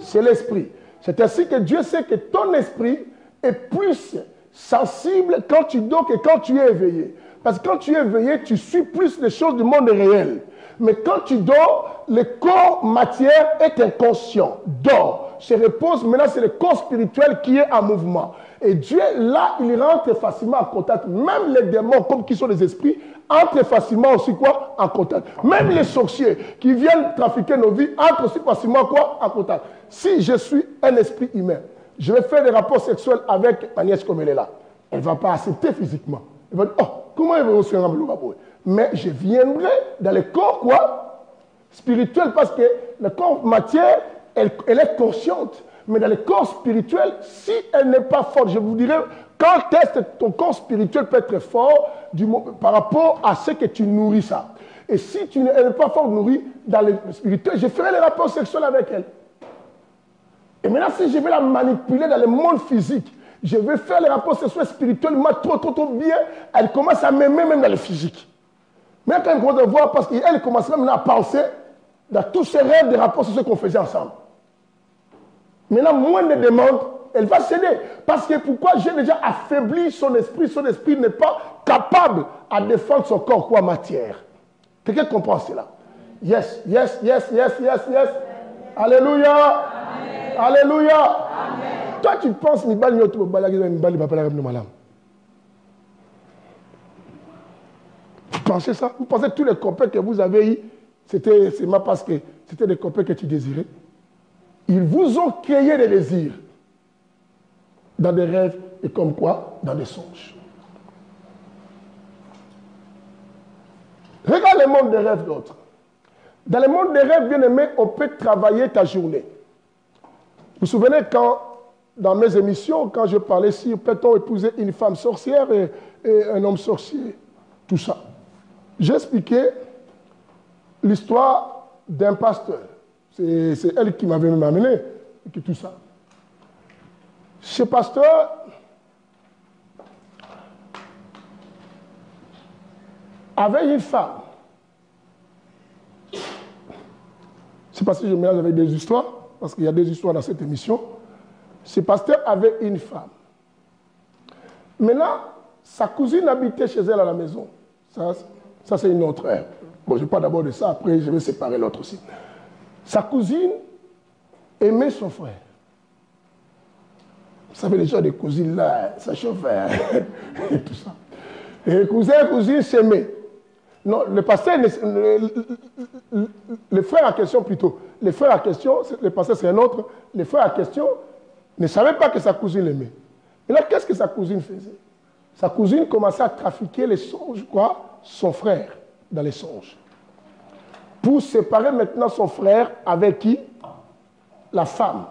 C'est l'esprit. C'est ainsi que Dieu sait que ton esprit est plus sensible quand tu dors que quand tu es éveillé. Parce que quand tu es éveillé, tu suis plus les choses du monde réel. Mais quand tu dors, le corps matière est inconscient, dort, se repose. Maintenant, c'est le corps spirituel qui est en mouvement. Et Dieu, là, il rentre facilement en contact. Même les démons, comme qui sont des esprits, entrent facilement aussi quoi? En contact. Même les sorciers qui viennent trafiquer nos vies entrent aussi facilement quoi? En contact. Si je suis un esprit humain, je vais faire des rapports sexuels avec ma nièce comme elle est là. Elle ne va pas accepter physiquement. Elle va dire, oh, comment elle va aussi un rabelou? Mais je viendrai dans le corps quoi? Spirituel, parce que le corps matière, elle est consciente. Mais dans le corps spirituel, si elle n'est pas forte, je vous dirais, quand est-ce que ton corps spirituel peut être fort par rapport à ce que tu nourris ça? Et si tu n'es pas fort nourri dans le spirituel, je ferai les rapports sexuels avec elle. Et maintenant, si je vais la manipuler dans le monde physique, je vais faire les rapports sexuels spirituels, moi, trop bien, elle commence à m'aimer même dans le physique. Mais quand elle commence à voir, parce qu'elle commence même à penser dans tous ces rêves de rapports sexuels qu'on faisait ensemble. Maintenant, moins de demandes, elle va céder. Parce que pourquoi j'ai déjà affaibli son esprit n'est pas capable à défendre son corps quoi matière. Quelqu'un comprend cela? Yes. Alléluia. Amen. Alléluia. Amen. Toi, tu penses, vous pensez ça? Vous pensez que tous les copains que vous avez eus, c'est parce que c'était des copains que tu désirais? Ils vous ont créé des désirs dans des rêves et comme quoi? Dans des songes. Regarde le monde des rêves d'autres. Dans le monde des rêves, bien aimé, on peut travailler ta journée. Vous vous souvenez quand, dans mes émissions, quand je parlais si peut-on épouser une femme sorcière et un homme sorcier, tout ça. J'ai expliqué l'histoire d'un pasteur. C'est elle qui m'avait amené, et tout ça. Ce pasteur avait une femme. C'est parce que je mélange avec des histoires, parce qu'il y a des histoires dans cette émission. Ce pasteur avait une femme. Maintenant, sa cousine habitait chez elle à la maison. Ça c'est une autre ère. Bon, je parle d'abord de ça, après je vais séparer l'autre aussi. Sa cousine aimait son frère. Vous savez, les gens des cousines là, ça chauffe, et tout ça. Et les cousins et cousines s'aimaient. Non, le pasteur, le frère en question plutôt, le frère en question, le pasteur c'est un autre, le frère en question ne savait pas que sa cousine l'aimait. Et là, qu'est-ce que sa cousine faisait? Sa cousine commençait à trafiquer les songes, quoi? Son frère, dans les songes. Pour séparer maintenant son frère avec qui? La femme.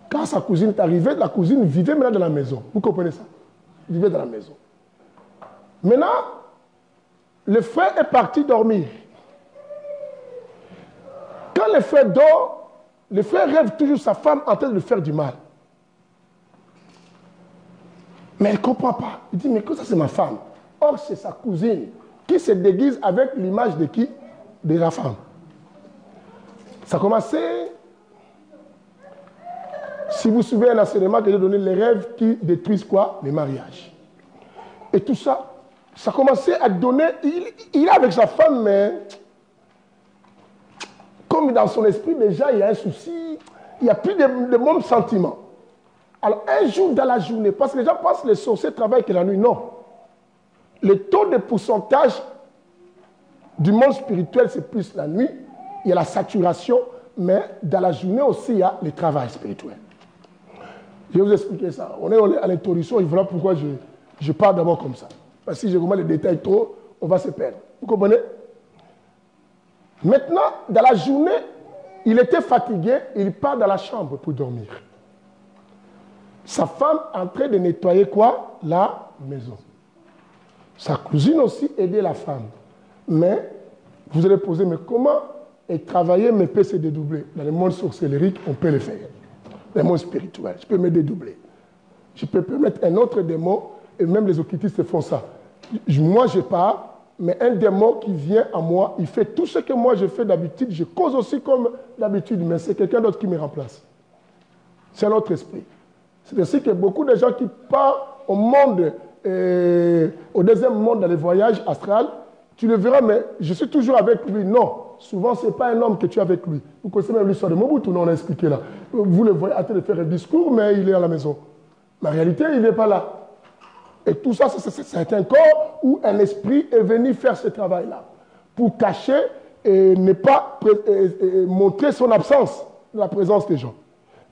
Quand sa cousine est arrivée, la cousine vivait maintenant dans la maison. Vous comprenez ça? Vivait dans la maison. Maintenant, le frère est parti dormir. Quand le frère dort, le frère rêve toujours sa femme en train de lui faire du mal. Mais elle ne comprend pas. Il dit, mais que ça c'est ma femme. Or, c'est sa cousine qui se déguise avec l'image de qui? De la femme. Ça a commencé, si vous suivez un enseignement que j'ai donné, les rêves qui détruisent quoi? Les mariages. Et tout ça, ça a commencé à donner, il est avec sa femme, mais comme dans son esprit déjà, il y a un souci, il n'y a plus de même sentiment. Alors, un jour dans la journée, parce que les gens pensent que les sorciers travaillent que la nuit, non. Le taux de pourcentage du monde spirituel, c'est plus la nuit. Il y a la saturation, mais dans la journée aussi, il y a le travail spirituel. Je vais vous expliquer ça. On est à l'introduction, et voilà pourquoi je parle d'abord comme ça. Parce que si je remets les détails trop, on va se perdre. Vous comprenez? Maintenant, dans la journée, il était fatigué, il part dans la chambre pour dormir. Sa femme en train de nettoyer quoi? La maison. Sa cousine aussi aidait la femme. Mais, vous allez poser, mais comment travailler mais peut se dédoubler? Dans le monde sorcellérique, on peut le faire. Dans le monde spirituel, je peux me dédoubler. Je peux permettre un autre démon, et même les occultistes font ça. Moi, je pars, mais un démon qui vient à moi, il fait tout ce que moi je fais d'habitude, je cause aussi comme d'habitude, mais c'est quelqu'un d'autre qui me remplace. C'est notre esprit. C'est ainsi que beaucoup de gens qui partent au monde, au deuxième monde dans les voyages astrales, tu le verras, mais je suis toujours avec lui. Non, souvent ce n'est pas un homme que tu es avec lui. Vous connaissez même l'histoire de Mobutu, on a expliqué là. Vous le voyez en train de faire un discours, mais il est à la maison. Mais en réalité, il n'est pas là. Et tout ça, c'est un corps où un esprit est venu faire ce travail-là. Pour cacher et ne pas montrer son absence de la présence des gens.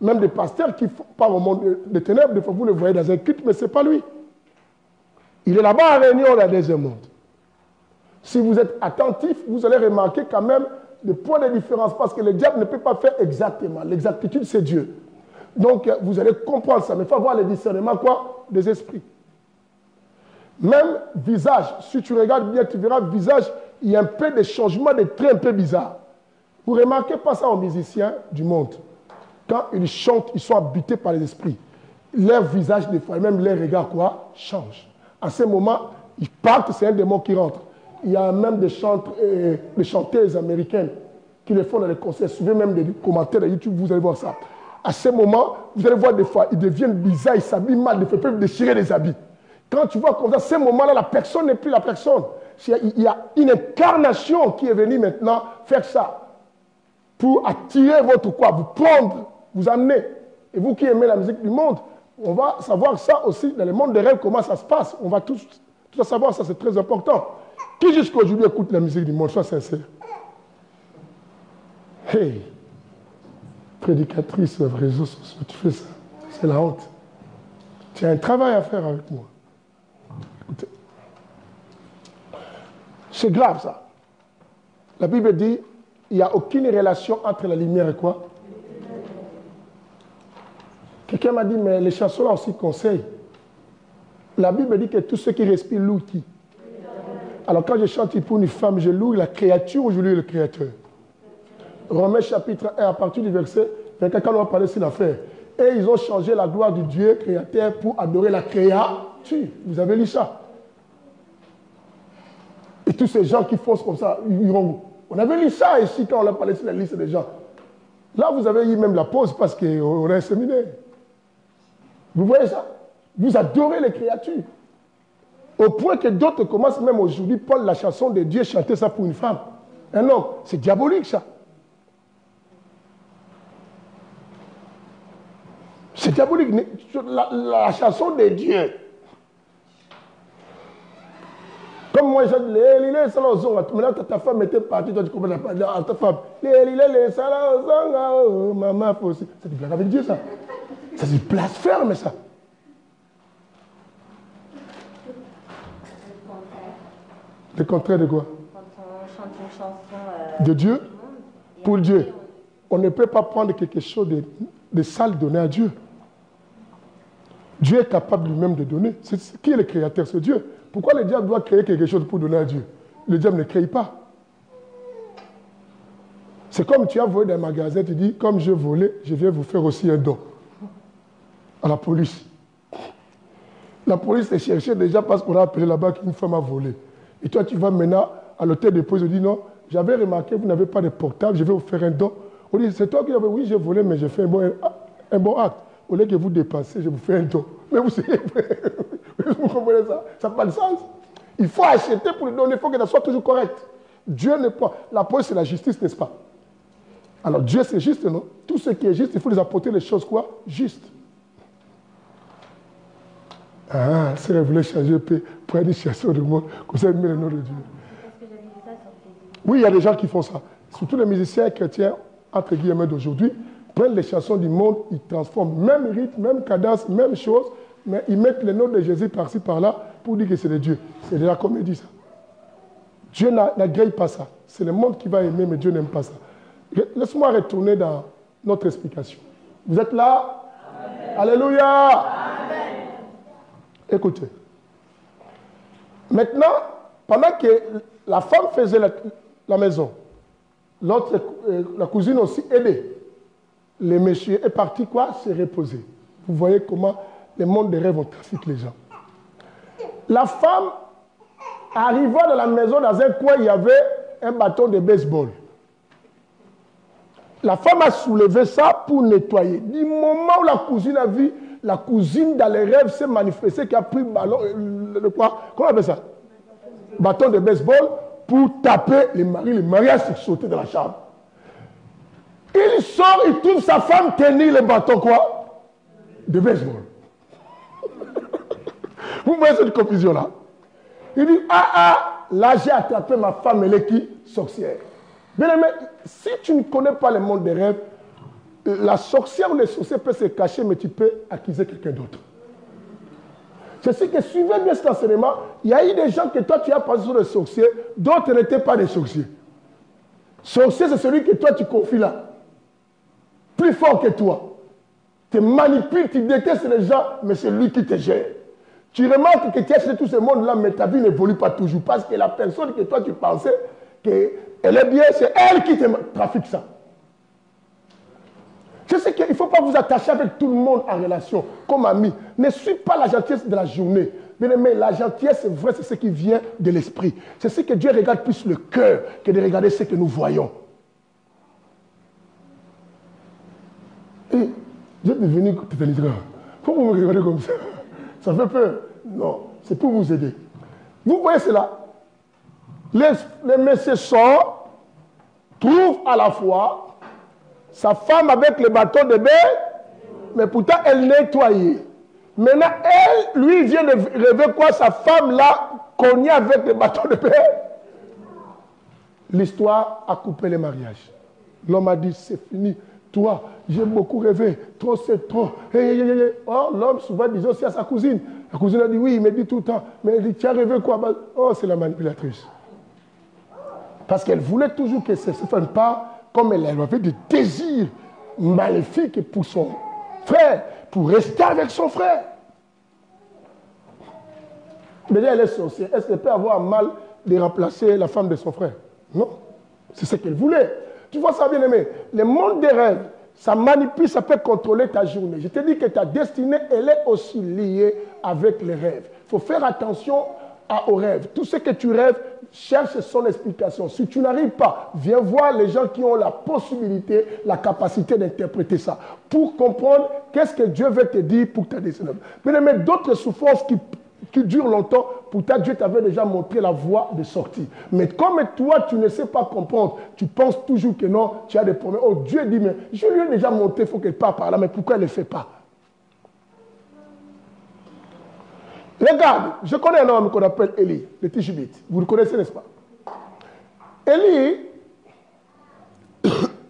Même des pasteurs qui parlent au monde des ténèbres, des fois vous le voyez dans un culte, mais ce n'est pas lui. Il est là-bas en réunion dans le deuxième monde. Si vous êtes attentif, vous allez remarquer quand même des points de différence, parce que le diable ne peut pas faire exactement. L'exactitude, c'est Dieu. Donc, vous allez comprendre ça. Mais il faut avoir le discernement, quoi? Des esprits. Même visage, si tu regardes bien, tu verras visage, il y a un peu de changement de traits un peu bizarres. Vous ne remarquez pas ça aux musiciens du monde. Quand ils chantent, ils sont habités par les esprits. Leur visage, des fois, même leur regard, quoi, change. À ce moment, ils partent, c'est un démon qui rentre. Il y a même des chanteuses américaines qui le font dans les concerts. Suivez même des commentaires de YouTube, vous allez voir ça. À ce moment, vous allez voir des fois, ils deviennent bizarres, ils s'habillent mal, des fois, ils peuvent déchirer les habits. Quand tu vois comme ça, à ce moment-là, la personne n'est plus la personne. Il y a une incarnation qui est venue maintenant faire ça. Pour attirer votre quoi, vous prendre, vous amener. Et vous qui aimez la musique du monde, on va savoir ça aussi dans le monde des rêves, comment ça se passe. On va tout savoir, ça c'est très important. Qui jusqu'à aujourd'hui écoute la musique du monde, sois sincère. Hey, prédicatrice, réseaux sociaux, tu fais ça. C'est la honte. Tu as un travail à faire avec moi. Écoutez. C'est grave ça. La Bible dit, il n'y a aucune relation entre la lumière et quoi? Quelqu'un m'a dit, mais les chansons là aussi conseillent. La Bible dit que tous ceux qui respirent louent qui? Alors quand je chante pour une femme, je loue la créature ou je loue le créateur? Romains chapitre 1, à partir du verset 24, quand on va parler sur l'affaire. Et ils ont changé la gloire du Dieu créateur pour adorer la créature. Vous avez lu ça? Et tous ces gens qui font comme ça, ils iront où? On avait lu ça ici quand on a parlé sur la liste des gens. Là, vous avez eu même la pause parce qu'on a un séminaire. Vous voyez ça? Vous adorez les créatures. Au point que d'autres commencent même aujourd'hui, Paul, la chanson de Dieu, chanter ça pour une femme. Un homme, c'est diabolique ça. C'est diabolique. La chanson de Dieu. Comme moi, je dis, maintenant ta femme était partie, toi tu comprends pas ta femme. Maman, aussi. C'est du blague avec Dieu ça. C'est du blasphème ça. Le contraire de quoi? Quand on chante une chanson de Dieu, pour Dieu. On ne peut pas prendre quelque chose de sale donné à Dieu. Dieu est capable lui-même de donner. Qui est le créateur? C'est Dieu. Pourquoi le diable doit créer quelque chose pour donner à Dieu? Le diable ne crée pas. C'est comme tu as volé dans un magasin, tu dis, comme je volais, je viens vous faire aussi un don. À la police. La police est cherchée déjà parce qu'on a appelé là-bas qu'une femme a volé. Et toi, tu vas maintenant à l'hôtel de police et dis, non, j'avais remarqué, vous n'avez pas de portable, je vais vous faire un don. On dit, c'est toi qui avez, oui, j'ai volé, mais j'ai fait un bon acte. Au lieu que vous dépensez, je vous fais un don. Mais vous comprenez ça? Ça n'a pas de sens. Il faut acheter pour le donner, il faut que ça soit toujours correct. Dieu n'est pas... La police, c'est la justice, n'est-ce pas? Alors Dieu, c'est juste, non? Tout ce qui est juste, il faut les apporter les choses quoi? Justes. Ah, si elle voulait changer pour aller chercher au monde, comme ça, elle met le nom de Dieu. Oui, il y a des gens qui font ça. Surtout les musiciens chrétiens, entre guillemets, d'aujourd'hui, prennent les chansons du monde, ils transforment même rythme, même cadence, même chose, mais ils mettent le nom de Jésus par-ci, par-là, pour dire que c'est de Dieu. C'est de la comédie, ça. Dieu n'agrée pas ça. C'est le monde qui va aimer, mais Dieu n'aime pas ça. Laisse-moi retourner dans notre explication. Vous êtes là? Amen. Alléluia. Amen. Écoutez. Maintenant, pendant que la femme faisait la maison, l'autre, la cousine aussi aidait. Le monsieur est parti quoi? Se reposer. Vous voyez comment le monde des rêves, on trafique les gens. La femme arriva dans la maison, dans un coin, il y avait un bâton de baseball. La femme a soulevé ça pour nettoyer. Du moment où la cousine a vu, la cousine dans les rêves s'est manifestée, qui a pris le ballon, quoi? Comment on appelle ça? Bâton de baseball pour taper le mari a sauté dans la chambre. Il sort, il trouve sa femme tenir le bâton quoi? De baseball. Vous voyez cette confusion-là? Il dit, là j'ai attrapé ma femme, elle est qui? Sorcière. Bien aimé, si tu ne connais pas le monde des rêves, la sorcière ou les sorciers peuvent se cacher, mais tu peux accuser quelqu'un d'autre. C'est ce que suivez bien cet enseignement. Il y a eu des gens que toi tu as passé sur les sorciers, d'autres n'étaient pas des sorciers. Sorcier, c'est celui que toi tu confies là. Plus fort que toi. Tu manipules, tu détestes les gens, mais c'est lui qui te gère. Tu remarques que tu es chez tout ce monde-là, mais ta vie n'évolue pas toujours. Parce que la personne que toi tu pensais qu'elle est bien, c'est elle qui te trafique ça. Je sais qu'il ne faut pas vous attacher avec tout le monde en relation, comme ami. Ne suis pas la gentillesse de la journée. Mais la gentillesse, c'est vrai, c'est ce qui vient de l'esprit. C'est ce que Dieu regarde plus le cœur que de regarder ce que nous voyons. Et Dieu est devenu totalitaire. Pourquoi vous me regardez comme ça? Ça fait peur. Non, c'est pour vous aider. Vous voyez cela? Les messieurs sort, trouve à la fois sa femme avec le bâton de bain, mais pourtant elle nettoyait. Maintenant, elle, lui, vient de rêver quoi? Sa femme là, cognée avec le bâton de bain. L'histoire a coupé le mariage. L'homme a dit, c'est fini. Toi, j'ai beaucoup rêvé. Trop, c'est trop. Oh, l'homme souvent disait aussi à sa cousine. La cousine a dit, oui, il me dit tout le temps. Mais elle dit, tu as rêvé quoi? Oh, c'est la manipulatrice. Parce qu'elle voulait toujours que ce ne soit pas comme elle avait des désirs maléfiques pour son frère, pour rester avec son frère. Mais elle est sorcière. Est-ce qu'elle peut avoir mal de remplacer la femme de son frère? Non. C'est ce qu'elle voulait. Tu vois ça, bien aimé? Le monde des rêves, ça manipule, ça peut contrôler ta journée. Je te dis que ta destinée, elle est aussi liée avec les rêves. Il faut faire attention aux rêves. Tout ce que tu rêves, cherche son explication. Si tu n'arrives pas, viens voir les gens qui ont la possibilité, la capacité d'interpréter ça, pour comprendre qu'est-ce que Dieu veut te dire pour ta destinée. Mais d'autres souffrances qui durent longtemps, pourtant Dieu t'avait déjà montré la voie de sortie. Mais comme toi, tu ne sais pas comprendre, tu penses toujours que non, tu as des problèmes. Oh, Dieu dit, mais je lui ai déjà montré, il faut qu'elle parte par là, mais pourquoi elle ne le fait pas? Regarde, je connais un homme qu'on appelle Élie, le Tishbite. Vous le connaissez, n'est-ce pas? Élie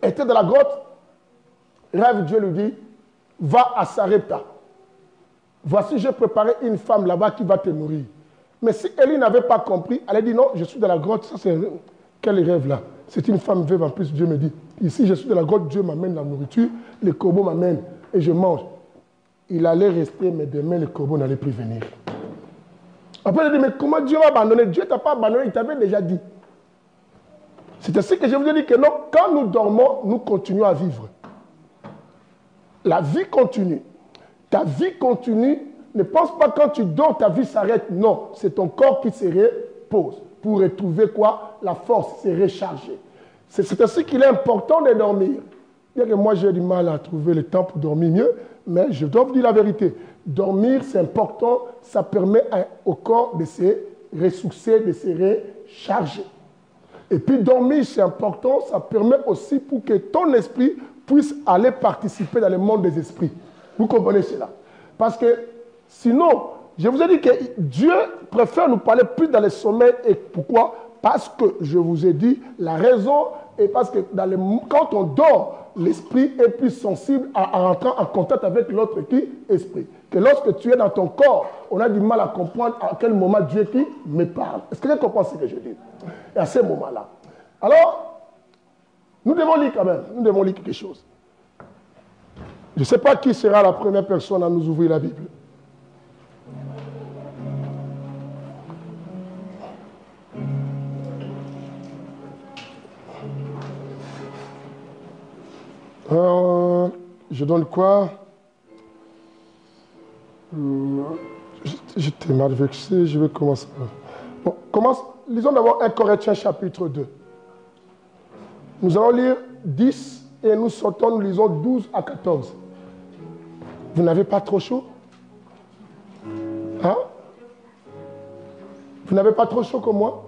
était dans la grotte. Rêve, Dieu lui dit, va à Sarepta. Voici, j'ai préparé une femme là-bas qui va te nourrir. Mais si Élie n'avait pas compris, elle a dit, non, je suis dans la grotte. Ça, c'est quel rêve là? C'est une femme veuve en plus. Dieu me dit, ici, je suis dans la grotte, Dieu m'amène la nourriture, les corbeaux m'amènent et je mange. Il allait rester, mais demain, les corbeaux n'allaient plus venir. Après, il dit, mais comment Dieu m'a abandonné? Dieu ne t'a pas abandonné, il t'avait déjà dit. C'est ainsi que je vous ai dit que non, quand nous dormons, nous continuons à vivre. La vie continue. Ta vie continue. Ne pense pas quand tu dors, ta vie s'arrête. Non, c'est ton corps qui se repose pour retrouver quoi? La force, se recharger. C'est ainsi qu'il est important de dormir. Bien que moi, j'ai du mal à trouver le temps pour dormir mieux, mais je dois vous dire la vérité. Dormir, c'est important. Ça permet au corps de se ressourcer, de se recharger. Et puis dormir, c'est important. Ça permet aussi pour que ton esprit puisse aller participer dans le monde des esprits. Vous comprenez cela? Parce que sinon, je vous ai dit que Dieu préfère nous parler plus dans le sommeil. Et pourquoi? Parce que je vous ai dit, la raison est parce que quand on dort, l'esprit est plus sensible à rentrer en contact avec l'autre esprit. Que lorsque tu es dans ton corps, on a du mal à comprendre à quel moment Dieu qui me parle. Est-ce que tu comprends ce que je dis? Et à ce moment-là. Alors, nous devons lire quand même. Nous devons lire quelque chose. Je ne sais pas qui sera la première personne à nous ouvrir la Bible. Je donne quoi? J'étais mal vexé, je vais commencer. Bon, lisons d'abord 1 Corinthiens chapitre 2. Nous allons lire 10 et nous sortons, nous lisons 12 à 14. Vous n'avez pas trop chaud? Hein? Vous n'avez pas trop chaud comme moi?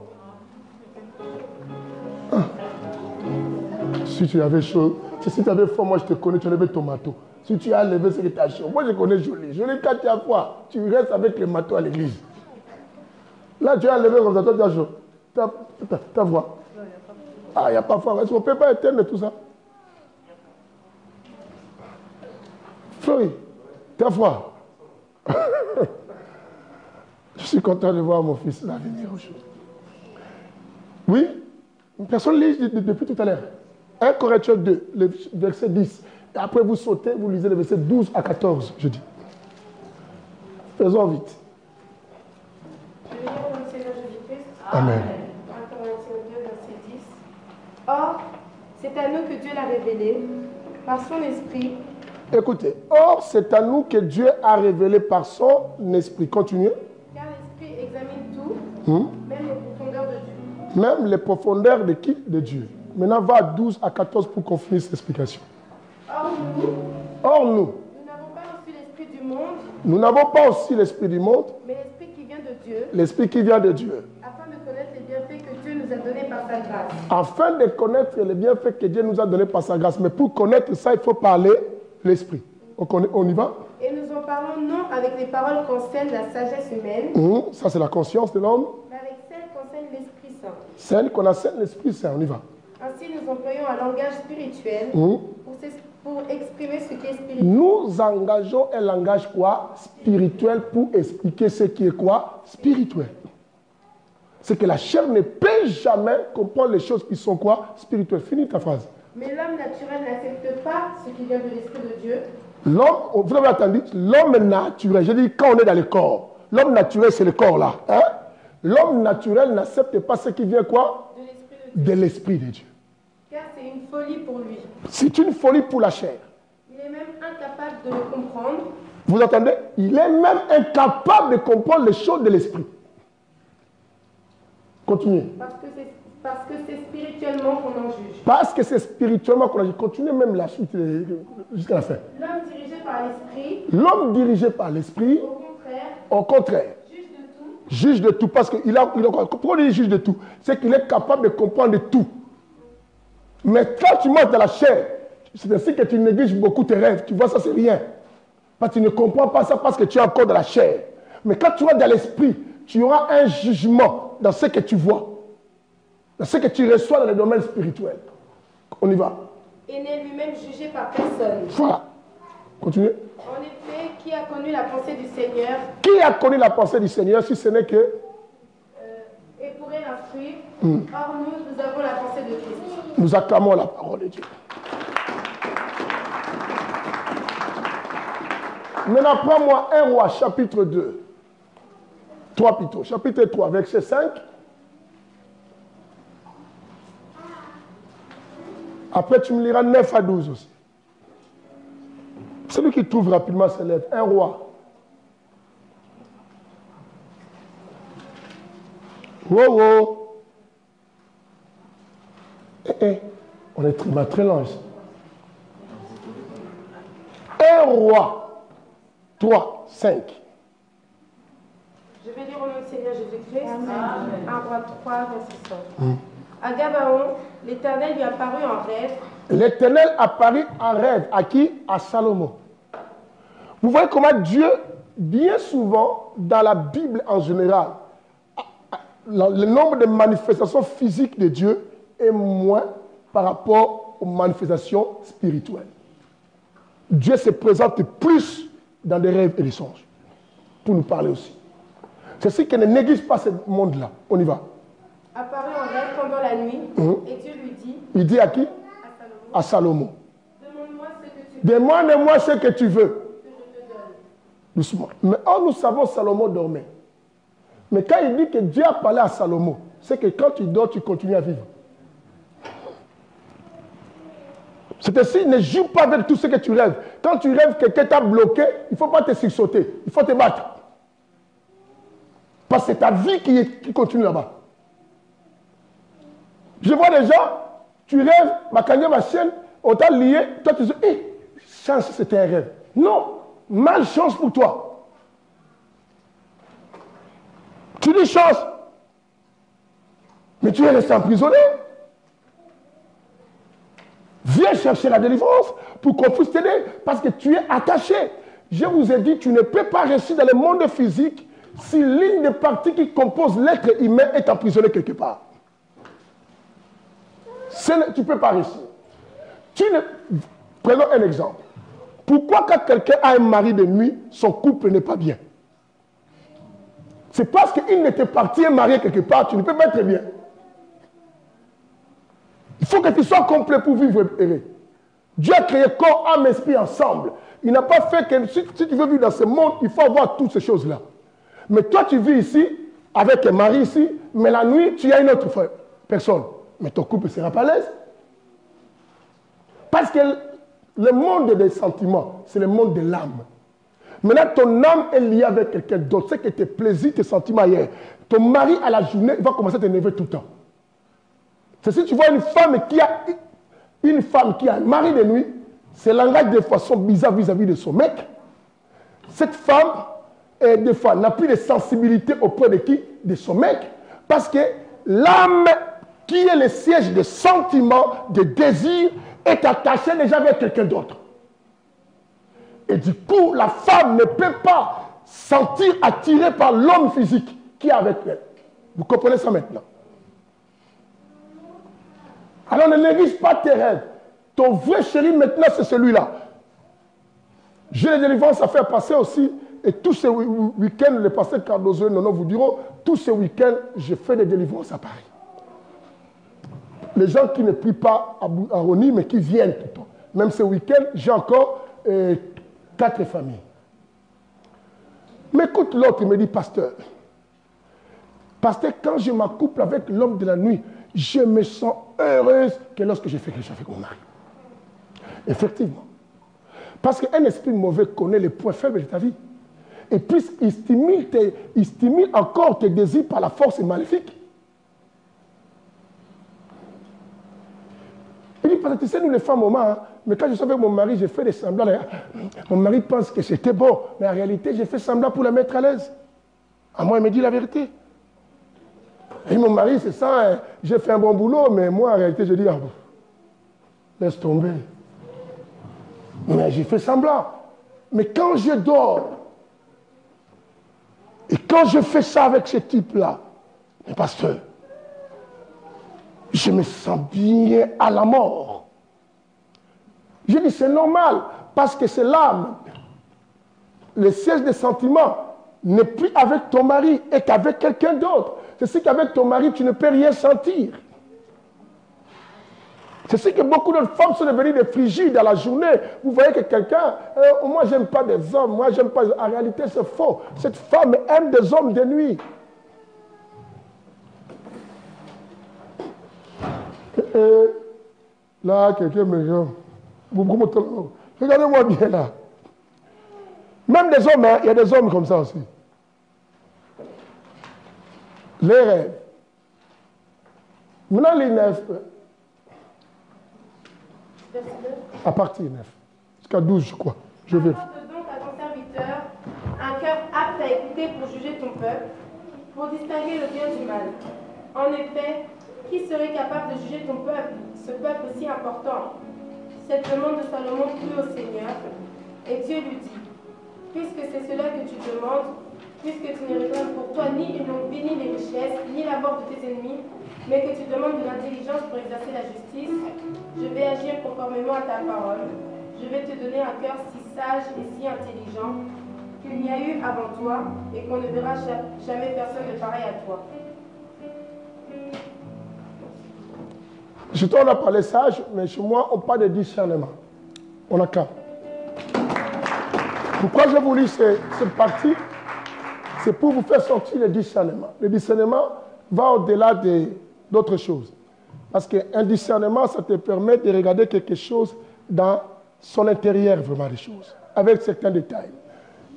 Si tu avais chaud, si tu avais faim, moi je te connais, tu avais tomato. Si tu as levé, c'est que tu as chaud. Moi, je connais Jolie. Jolie, quand tu as froid, tu restes avec les manteaux à l'église. Là, tu as levé comme ça, toi, tu as chaud. Tu as froid. Ah, il n'y a pas froid. Est-ce qu'on ne peut pas éteindre tout ça? Fleury, tu as froid. Je suis content de voir mon fils là venir aujourd'hui. Oui, une personne lit depuis tout à l'heure. 1 Corinthiens 2, le verset 10. Et après vous sautez, vous lisez le verset 12 à 14, je dis. Faisons vite. Je vais lire au Seigneur Jésus-Christ. Amen. 1 Corinthiens 2, verset 10. Or, c'est à nous que Dieu l'a révélé par son esprit. Écoutez, or c'est à nous que Dieu a révélé par son esprit. Continuez. Car l'esprit examine tout, même les profondeurs de Dieu. Même les profondeurs de qui? De Dieu. Maintenant, va à 12 à 14 pour qu'on finisse l'explication. Or, nous Nous n'avons pas reçu l'esprit du monde, nous n'avons pas aussi l'esprit du monde, mais l'esprit qui vient de Dieu, l'esprit qui vient de Dieu, afin de connaître les bienfaits que Dieu nous a donnés par sa grâce. afin de connaître les bienfaits que Dieu nous a donnés par sa grâce. Mais pour connaître ça, il faut parler l'esprit. On y va? Et nous en parlons non avec les paroles qu'enseigne la sagesse humaine, Ça, c'est la conscience de l'homme. mais avec celles qu'enseigne l'Esprit Saint. Celle qu'on enseigne l'Esprit Saint. On y va. Ainsi, nous employons un langage spirituel pour exprimer ce qui est spirituel. Nous engageons un langage quoi? Spirituel pour expliquer ce qui est quoi? Spirituel. C'est que la chair ne peut jamais comprendre les choses qui sont quoi? Spirituelles. Finis ta phrase. Mais l'homme naturel n'accepte pas ce qui vient de l'Esprit de Dieu, L'homme, vous avez entendu, l'homme naturel, je dis quand on est dans le corps, l'homme naturel c'est le corps là. Hein? L'homme naturel n'accepte pas ce qui vient quoi? de l'Esprit de Dieu. De l'esprit de Dieu. Car c'est une folie pour lui. C'est une folie pour la chair. Il est même incapable de le comprendre, Vous entendez? Il est même incapable de comprendre les choses de l'esprit. Continuez. parce que c'est spirituellement qu'on en juge. Parce que c'est spirituellement qu'on a dit. Continuez même la suite jusqu'à la fin. L'homme dirigé par l'Esprit, L'homme dirigé par l'esprit, au contraire, au contraire, juge de tout, juge de tout. Parce qu'il a, pourquoi il juge de tout? C'est qu'il est capable de comprendre de tout. Mais quand tu marches dans la chair, c'est ainsi que tu négliges beaucoup tes rêves. Tu vois, ça, c'est rien. Parce que tu ne comprends pas ça parce que tu es encore dans la chair. Mais quand tu vas dans l'esprit, tu auras un jugement dans ce que tu vois, dans ce que tu reçois dans le domaine spirituel. On y va. et n'est lui-même jugé par personne. Voilà. Continuez. En effet, qui a connu la pensée du Seigneur Qui a connu la pensée du Seigneur si ce n'est que... et pourrait l'instruire. Or, nous avons la pensée de Christ. Nous acclamons la parole de Dieu. Maintenant, prends-moi 1 Roi, chapitre 2. 3 plutôt. Chapitre 3, verset 5. Après, tu me liras 9 à 12 aussi. Celui qui trouve rapidement se lève. 1 Roi. Wow, wow. On est très lent ici. 1 Roi 3, 5. Je vais lire au nom du Seigneur Jésus-Christ. 1 Roi 3, verset 5. À Gabaon, l'Éternel lui apparut en rêve. L'Éternel apparut en rêve. À qui? À Salomon. Vous voyez comment Dieu, bien souvent, dans la Bible en général, le nombre de manifestations physiques de Dieu est moins par rapport aux manifestations spirituelles. Dieu se présente plus dans des rêves et des songes, pour nous parler aussi. C'est ce qui ne néglige pas ce monde-là. On y va. Apparut en rêve pendant la nuit, et Dieu lui dit, Il dit à qui? À Salomon. demande-moi ce que tu veux, Demande-moi ce que tu veux. que je te donne. Doucement. Mais nous savons Salomon dormait. Mais quand il dit que Dieu a parlé à Salomon, c'est que quand tu dors, tu continues à vivre. C'est ainsi, ne joue pas avec tout ce que tu rêves. Quand tu rêves que quelqu'un t'a bloqué, il ne faut pas te sursauter. Il faut te battre. Parce que c'est ta vie qui continue là-bas. Je vois des gens, tu rêves, ma chaîne, on t'a lié, toi tu dis, chance, c'était un rêve. Non, malchance pour toi. Tu dis chance, mais tu es resté emprisonné. Viens chercher la délivrance pour qu'on puisse t'aider parce que tu es attaché. Je vous ai dit, tu ne peux pas réussir dans le monde physique si l'une des parties qui compose l'être humain est emprisonnée quelque part. Tu ne peux pas réussir. Prenons un exemple. Pourquoi quand quelqu'un a un mari de nuit, son couple n'est pas bien? C'est parce qu'il n'était parti et marié quelque part, tu ne peux pas être bien. Il faut que tu sois complet pour vivre heureux. Dieu a créé corps, âme, esprit ensemble. Il n'a pas fait que si tu veux vivre dans ce monde, il faut avoir toutes ces choses-là. Mais toi, tu vis ici, avec un mari ici, mais la nuit, tu as une autre personne. Mais ton couple ne sera pas à l'aise. Parce que le monde des sentiments, c'est le monde de l'âme. Maintenant, ton âme est liée avec quelqu'un d'autre. C'est que tes plaisirs, tes sentiments ailleurs. Ton mari, à la journée, il va commencer à t'énerver tout le temps. C'est si tu vois une femme qui a un mari de nuit, c'est langage de façon bizarre vis-à-vis de son mec. Cette femme, des fois, n'a plus de sensibilité auprès de qui? De son mec. Parce que l'âme, qui est le siège des sentiments, des désirs, est attachée déjà avec quelqu'un d'autre. Et du coup, la femme ne peut pas sentir attirée par l'homme physique qui est avec elle. Vous comprenez ça maintenant? Alors ne néglige pas tes rêves. Ton vrai chéri maintenant, c'est celui-là. J'ai des délivrances à faire passer aussi. Et tous ces week-ends, les pasteurs Cardozo et Nono vous diront, tous ces week-ends, je fais des délivrances à Paris. Les gens qui ne prient pas à Rony, mais qui viennent tout le temps. Même ce week-end, j'ai encore 4 familles. Mais écoute, l'autre, il me dit, pasteur, quand je m'accouple avec l'homme de la nuit, je me sens heureuse que lorsque j'ai fait quelque chose avec mon mari. Effectivement. Parce qu'un esprit mauvais connaît les points faibles de ta vie. Et puis, il stimule encore tes désirs par la force maléfique. Il dit, parce que tu sais, nous les femmes, maman, mais quand je suis avec mon mari, j'ai fait des semblants. Mon mari pense que c'était bon, mais en réalité, j'ai fait semblant pour la mettre à l'aise. À moi, il me dit la vérité. Et mon mari, c'est ça, j'ai fait un bon boulot, mais moi, en réalité, je dis, ah, laisse tomber. Mais j'ai fait semblant. Mais quand je dors, et quand je fais ça avec ce type-là, mais pasteur, je me sens bien à la mort. Je dis, c'est normal, parce que c'est l'âme. Le siège des sentiments n'est plus avec ton mari et qu'avec quelqu'un d'autre. C'est ce qu'avec ton mari, tu ne peux rien sentir. C'est ce que beaucoup d'autres femmes sont devenues des frigides à la journée. Vous voyez que quelqu'un, moi j'aime pas des hommes, moi j'aime pas. En réalité, c'est faux. Cette femme aime des hommes de nuit. Là, quelqu'un me dit, regardez-moi bien là. Même des hommes, il y a des hommes comme ça aussi. Les rêves. Maintenant, les 9. À partir 9. Jusqu'à 12, je crois. Je vais. Apporte donc à ton serviteur un cœur apte à écouter pour juger ton peuple, pour distinguer le bien du mal. En effet, qui serait capable de juger ton peuple, ce peuple si important? Cette demande de Salomon plut au Seigneur, et Dieu lui dit, puisque c'est cela que tu demandes, puisque tu ne réclames pour toi ni une longue vie, ni les richesses, ni la mort de tes ennemis, mais que tu demandes de l'intelligence pour exercer la justice, je vais agir conformément à ta parole. Je vais te donner un cœur si sage et si intelligent qu'il n'y a eu avant toi et qu'on ne verra jamais personne de pareil à toi. Chez toi, on a parlé sage, mais chez moi, on parle de discernement. On a qu'un. Pourquoi je vous lis cette partie? C'est pour vous faire sortir le discernement. Le discernement va au-delà d'autres choses. Parce qu'un discernement, ça te permet de regarder quelque chose dans son intérieur, vraiment des choses, avec certains détails.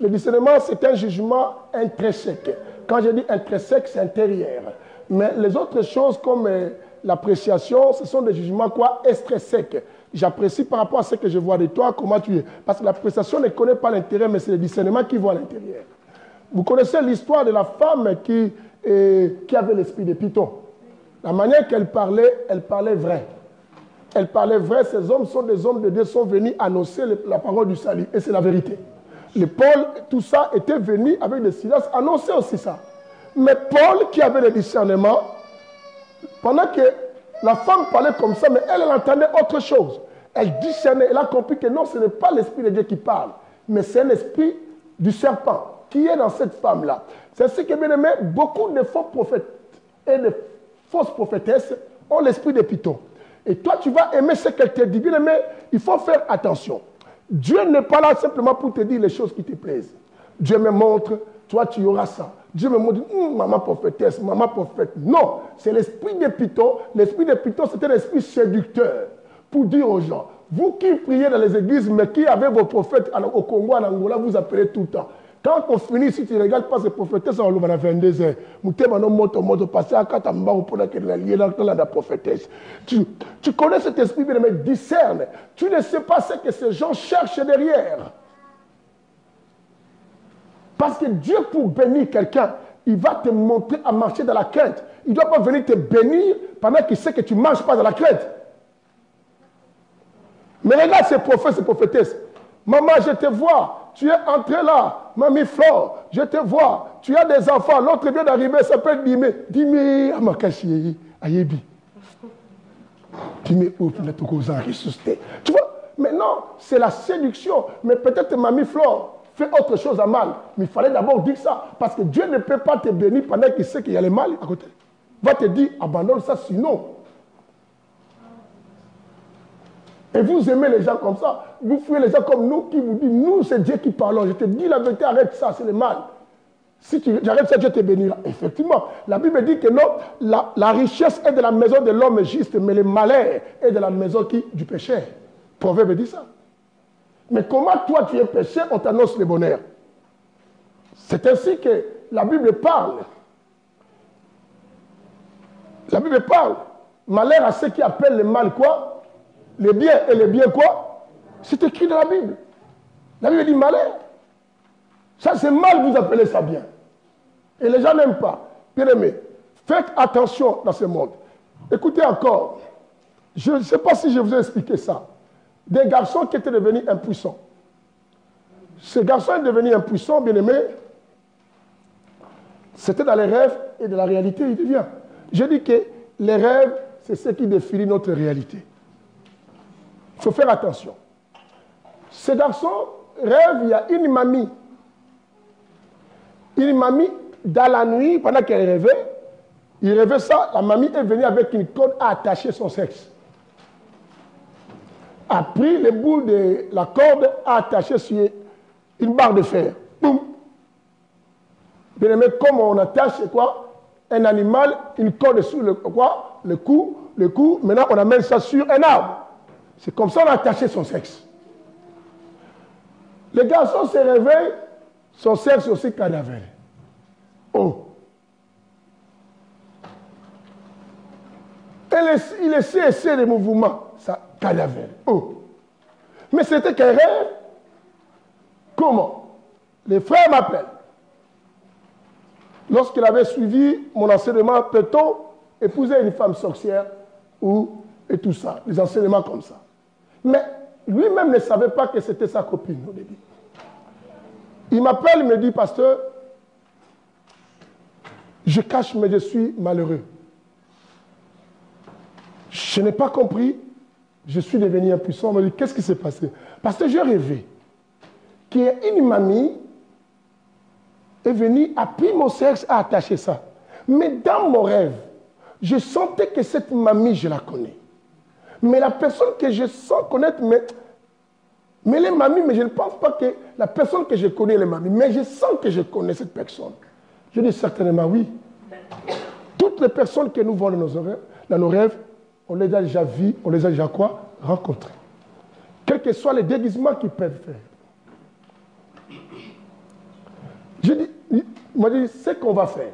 Le discernement, c'est un jugement intrinsèque. Quand je dis intrinsèque, c'est intérieur. Mais les autres choses, comme l'appréciation, ce sont des jugements quoi? Extrinsèques. J'apprécie par rapport à ce que je vois de toi, comment tu es. Parce que l'appréciation ne connaît pas l'intérieur, mais c'est le discernement qui voit l'intérieur. Vous connaissez l'histoire de la femme qui avait l'esprit de Python. La manière qu'elle parlait vrai. Elle parlait vrai, ces hommes sont des hommes de Dieu, sont venus annoncer la parole du salut. Et c'est la vérité. Les Paul, tout ça, était venu avec des Silas annoncer aussi ça. Mais Paul, qui avait le discernement, pendant que la femme parlait comme ça, mais elle entendait autre chose. Elle discernait, elle a compris que non, ce n'est pas l'esprit de Dieu qui parle, mais c'est un esprit du serpent qui est dans cette femme-là. C'est ce que, bien aimé, beaucoup de faux prophètes et de fausses prophétesses ont l'esprit de Python. Et toi, tu vas aimer ce qu'elle te dit. Bien aimé, il faut faire attention. Dieu n'est pas là simplement pour te dire les choses qui te plaisent. Dieu me montre, toi, tu auras ça. Dieu me montre, maman prophétesse, maman prophète. Non, c'est l'esprit de Python. L'esprit de Python, c'est un esprit séducteur pour dire aux gens, vous qui priez dans les églises, mais qui avez vos prophètes au Congo, en Angola, vous appelez tout le temps. Quand on finit, si tu ne regardes pas ces prophétesses, on va à 22 heures. Tu connais cet esprit, mais discerne. Tu ne sais pas ce que ces gens cherchent derrière. Parce que Dieu, pour bénir quelqu'un, il va te montrer à marcher dans la crainte. Il ne doit pas venir te bénir pendant qu'il sait que tu ne marches pas dans la crainte. Mais regarde ces prophètes, ces prophétesses. Maman, je te vois. Tu es entré là, Mamie Flore, je te vois. Tu as des enfants. L'autre vient d'arriver, s'appelle Dime. Dime, Amakashi, Ayebi. Dime, oh, tu vois, maintenant, c'est la séduction. Mais peut-être Mamie Flore fait autre chose à mal. Mais il fallait d'abord dire ça. Parce que Dieu ne peut pas te bénir pendant qu'il sait qu'il y a le mal à côté. Il va te dire, abandonne ça, sinon. Et vous aimez les gens comme ça. Vous fuyez les gens comme nous qui vous disent, nous c'est Dieu qui parle. Je te dis la vérité, arrête ça, c'est le mal. Si tu arrêtes ça, Dieu te bénira. Effectivement, la Bible dit que non, la richesse est de la maison de l'homme juste, mais le malheur est de la maison du pécheur. Proverbe dit ça. Mais comment toi tu es péché, on t'annonce le bonheur. C'est ainsi que la Bible parle. La Bible parle. Malheur à ceux qui appellent le mal quoi? Les biens et les biens quoi? C'est écrit dans la Bible. La Bible dit malheur. Ça c'est mal, vous appelez ça bien. Et les gens n'aiment pas. Bien aimé, faites attention dans ce monde. Écoutez encore. Je ne sais pas si je vous ai expliqué ça. Des garçons qui étaient devenus impuissants. Ce garçon est devenu impuissant, bien aimé. C'était dans les rêves et de la réalité, il devient. Je dis que les rêves, c'est ce qui définit notre réalité. Il faut faire attention. Ce garçon rêve, il y a une mamie. Une mamie, dans la nuit, pendant qu'elle rêvait, il rêvait ça, la mamie est venue avec une corde à attacher son sexe. A pris le bout de la corde à attacher sur une barre de fer. Boum. Bien aimé, comme on attache quoi? Un animal, une corde sur le cou, maintenant on amène ça sur un arbre. C'est comme ça qu'on a attaché son sexe. Le garçon se réveille, son sexe aussi cadavre. Oh. Il essaie des mouvements, ça cadavre. Oh. Mais c'était qu'un rêve. Comment? Les frères m'appellent. Lorsqu'il avait suivi mon enseignement, peut-on épouser une femme sorcière et tout ça, les enseignements comme ça. Mais lui-même ne savait pas que c'était sa copine au début. Il m'appelle, il me dit, pasteur, je cache, mais je suis malheureux. Je n'ai pas compris, je suis devenu impuissant. Il me dit, qu'est-ce qui s'est passé? Parce que j'ai rêvé qu'il y a une mamie est venue, a pris mon sexe, a attaché ça. Mais dans mon rêve, je sentais que cette mamie, je la connais. Mais la personne que je sens connaître, mais les mamies, mais je ne pense pas que la personne que je connais est les mamies, mais je sens que je connais cette personne. Je dis certainement oui. Toutes les personnes que nous voyons dans nos rêves, on les a déjà vues, on les a déjà quoi? Rencontrées. Quels que soient les déguisements qu'ils peuvent faire. Je dis, moi je dis, ce qu'on va faire,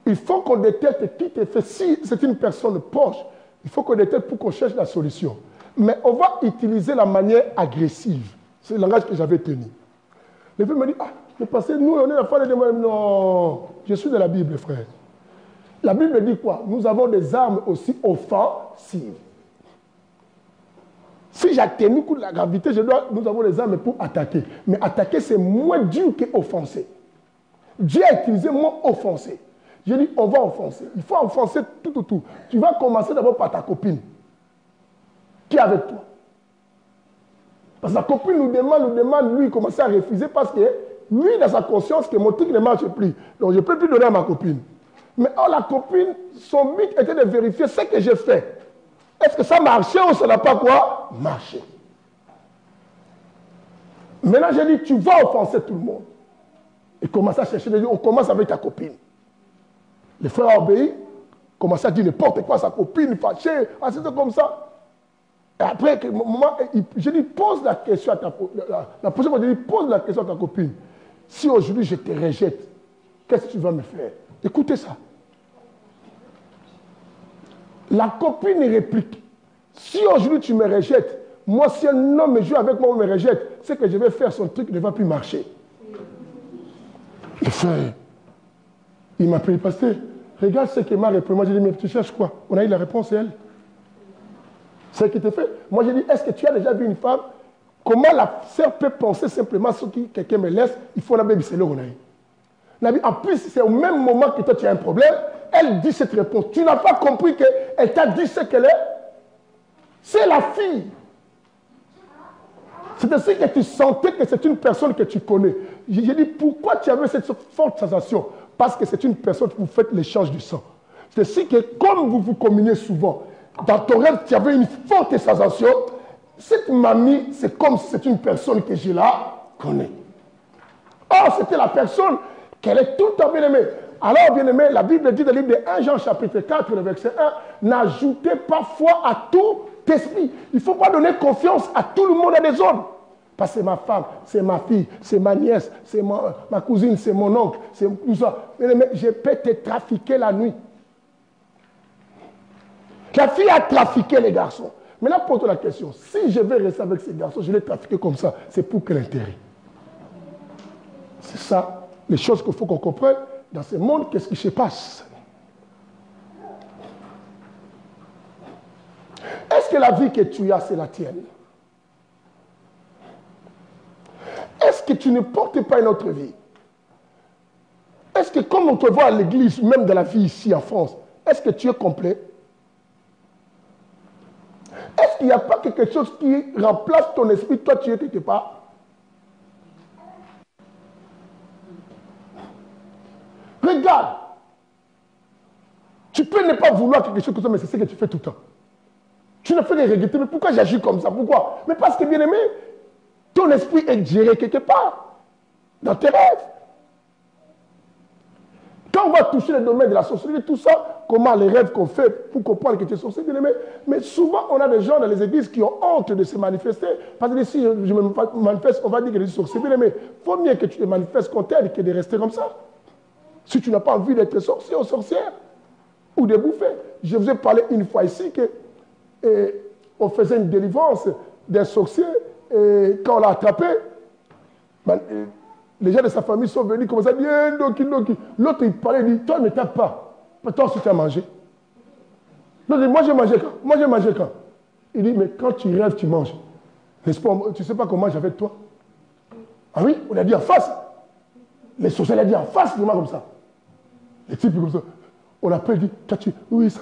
il faut qu'on détecte qui te fait. Si c'est une personne proche, il faut qu'on détecte pour qu'on cherche la solution. Mais on va utiliser la manière agressive. C'est le langage que j'avais tenu. Le frère me dit, mais parce que nous, on est la fin de moi. Non, je suis de la Bible, frère. La Bible dit quoi? Nous avons des armes aussi offensives. Si j'atténue le coup de la gravité, nous avons les armes pour attaquer. Mais attaquer, c'est moins dur qu'offenser. Dieu a utilisé le mot offenser. J'ai dit, on va offenser. Il faut offenser tout. Tu vas commencer d'abord par ta copine. Qui est avec toi? Parce que la copine nous demande, lui, il commence à refuser parce que lui, dans sa conscience, que mon truc ne marche plus. Donc, je ne peux plus donner à ma copine. Mais la copine, son but était de vérifier ce que j'ai fait. Est-ce que ça marchait ou ça n'a pas quoi marché? Maintenant, j'ai dit, tu vas offenser tout le monde. Et commence à chercher, on commence avec ta copine. Les frères obéis, commencent à dire n'importe quoi à sa copine, fâchée, c'est comme ça. Et après, je dis, pose la question à ta copine. La prochaine fois, je dis, pose la question à ta copine. Si aujourd'hui je te rejette, qu'est-ce que tu vas me faire? Écoutez ça. La copine réplique. Si aujourd'hui tu me rejettes, moi, si un homme joue avec moi ou me rejette, c'est que je vais faire son truc ne va plus marcher. Le frère, il m'a appelé, pasteur, regarde ce qu'il m'a répondu. Moi, j'ai dit, mais tu cherches quoi? On a eu la réponse, elle. C'est ce qui te fait. Moi, j'ai dit, est-ce que tu as déjà vu une femme? Comment la sœur peut penser simplement ce que quelqu'un me laisse? Il faut la baby, c'est là où on a eu. En plus, c'est au même moment que toi, tu as un problème. Elle dit cette réponse. Tu n'as pas compris qu'elle t'a dit ce qu'elle est? C'est la fille. C'est ainsi que tu sentais que c'est une personne que tu connais. J'ai dit, pourquoi tu avais cette forte sensation? Parce que c'est une personne que vous faites l'échange du sang. C'est ainsi que comme vous vous communiez souvent, dans ton rêve, tu avais une forte sensation. Cette mamie, c'est comme si c'est une personne que je la connais. Or, c'était la personne qu'elle est tout le temps bien-aimée. Alors, bien-aimé, la Bible dit dans le livre de 1 Jean chapitre 4, le verset 1, n'ajoutez pas foi à tout esprit. Il ne faut pas donner confiance à tout le monde et des hommes. Parce que c'est ma femme, c'est ma fille, c'est ma nièce, c'est ma cousine, c'est mon oncle, c'est tout ça. Bien-aimé, je peux te trafiquer la nuit. La fille a trafiqué les garçons. Maintenant, pose-toi la question. Si je vais rester avec ces garçons, je les trafiquer comme ça, c'est pour quel intérêt? C'est ça, les choses qu'il faut qu'on comprenne. Dans ce monde, qu'est-ce qui se passe? Est-ce que la vie que tu as, c'est la tienne? Est-ce que tu ne portes pas une autre vie? Est-ce que comme on te voit à l'église, même dans la vie ici en France, est-ce que tu es complet? Est-ce qu'il n'y a pas quelque chose qui remplace ton esprit, toi tu es quelque part? Regarde. Tu peux ne pas vouloir quelque chose comme ça, mais c'est ce que tu fais tout le temps. Tu ne fais que regretter, mais pourquoi j'agis comme ça? Pourquoi? Mais parce que, bien aimé, ton esprit est géré quelque part, dans tes rêves. Quand on va toucher le domaine de la sorcellerie, tout ça, comment les rêves qu'on fait pour comprendre que tu es sorcier, bien aimé. Mais souvent, on a des gens dans les églises qui ont honte de se manifester. Parce que si je me manifeste, on va dire que je suis sorcier. Bien aimé, il faut mieux que tu te manifestes comme tel que de rester comme ça. Si tu n'as pas envie d'être sorcier ou sorcière, ou de bouffer. Je vous ai parlé une fois ici qu'on faisait une délivrance d'un sorcier et quand on l'a attrapé, les gens de sa famille sont venus comme ça, dire Doki. L'autre il parlait, il dit, toi ne tape pas. Toi aussi tu as mangé. L'autre dit, moi j'ai mangé quand? Il dit, mais quand tu rêves, tu manges. N'est-ce pas, tu ne sais pas comment mange avec toi? Ah oui, on a dit en face. Les sorciers l'ont dit en face de moi comme ça. Les types comme ça. On l'appelle, dit, oui, ça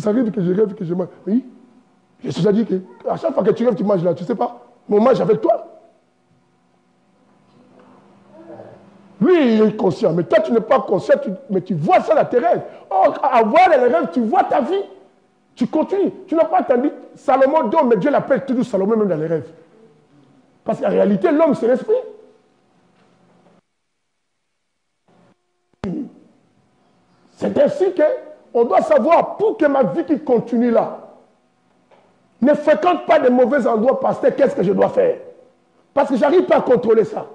arrive que je rêve, que je mange. Oui. Jésus a dit qu'à chaque fois que tu rêves, tu manges là, tu ne sais pas. Mais on mange avec toi. Lui, il est conscient, mais toi, tu n'es pas conscient, mais tu vois ça dans tes rêves. Or, à voir les rêves, tu vois ta vie. Tu continues. Tu n'as pas entendu Salomon d'homme, mais Dieu l'appelle toujours Salomon même dans les rêves. Parce qu'en réalité, l'homme, c'est l'esprit. C'est ainsi qu'on doit savoir, pour que ma vie qui continue là, ne fréquente pas de mauvais endroits, pasteur, qu'est-ce que je dois faire? Parce que je n'arrive pas à contrôler ça.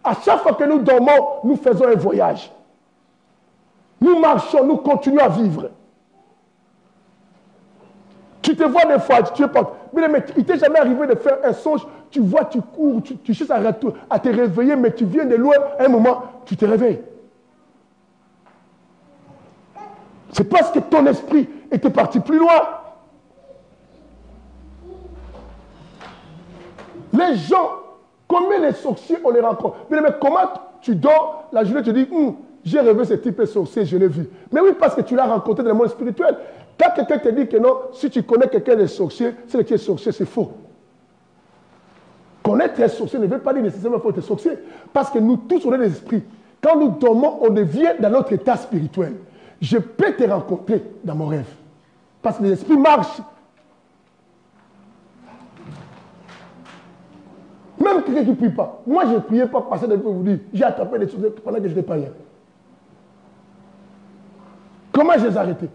À chaque fois que nous dormons, nous faisons un voyage. Nous marchons, nous continuons à vivre. Tu te vois des fois, tu es pas. Mais il t'est jamais arrivé de faire un songe, tu vois, tu cours, tu cherches à te réveiller, mais tu viens de loin, à un moment, tu te réveilles. C'est parce que ton esprit était parti plus loin. Les gens, combien de sorciers on les rencontre? Mais comment tu dors la journée, tu dis, j'ai rêvé ce type de sorcier, je l'ai vu. Mais oui, parce que tu l'as rencontré dans le monde spirituel. Quand quelqu'un te dit que non, si tu connais quelqu'un de sorcier, c'est que tu es sorcier, c'est faux. Connaître un sorcier ne veut pas dire nécessairement qu'il faut être sorcier. Parce que nous tous, on est des esprits. Quand nous dormons, on devient dans notre état spirituel. Je peux te rencontrer dans mon rêve. Parce que les esprits marchent. Même quelqu'un qui ne prie pas. Moi, je ne priais pas parce que je peux vous dire, j'ai attrapé des choses pendant que je n'étais pas hier. Comment je les ai arrêtés?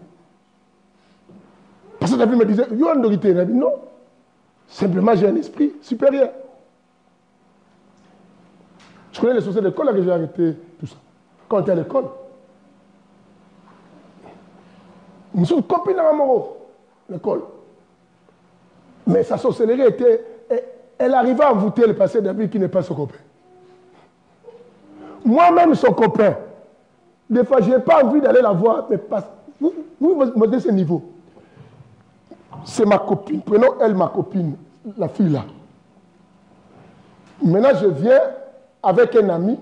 Parce que David me disait, il y a une autorité. Il a dit non. Simplement, j'ai un esprit supérieur. Je connais les sorciers d'école là que j'ai arrêté tout ça. Quand on était à l'école. Nous sommes copines à Amoro, l'école. Mais sa sorcellerie était. Elle arrivait à envoûter le pasteur David qui n'est pas son copain. Moi-même, son copain. Des fois, je n'ai pas envie d'aller la voir, mais vous mettez ce niveau. C'est ma copine. Prenons elle, ma copine, la fille là. Maintenant, je viens avec un ami.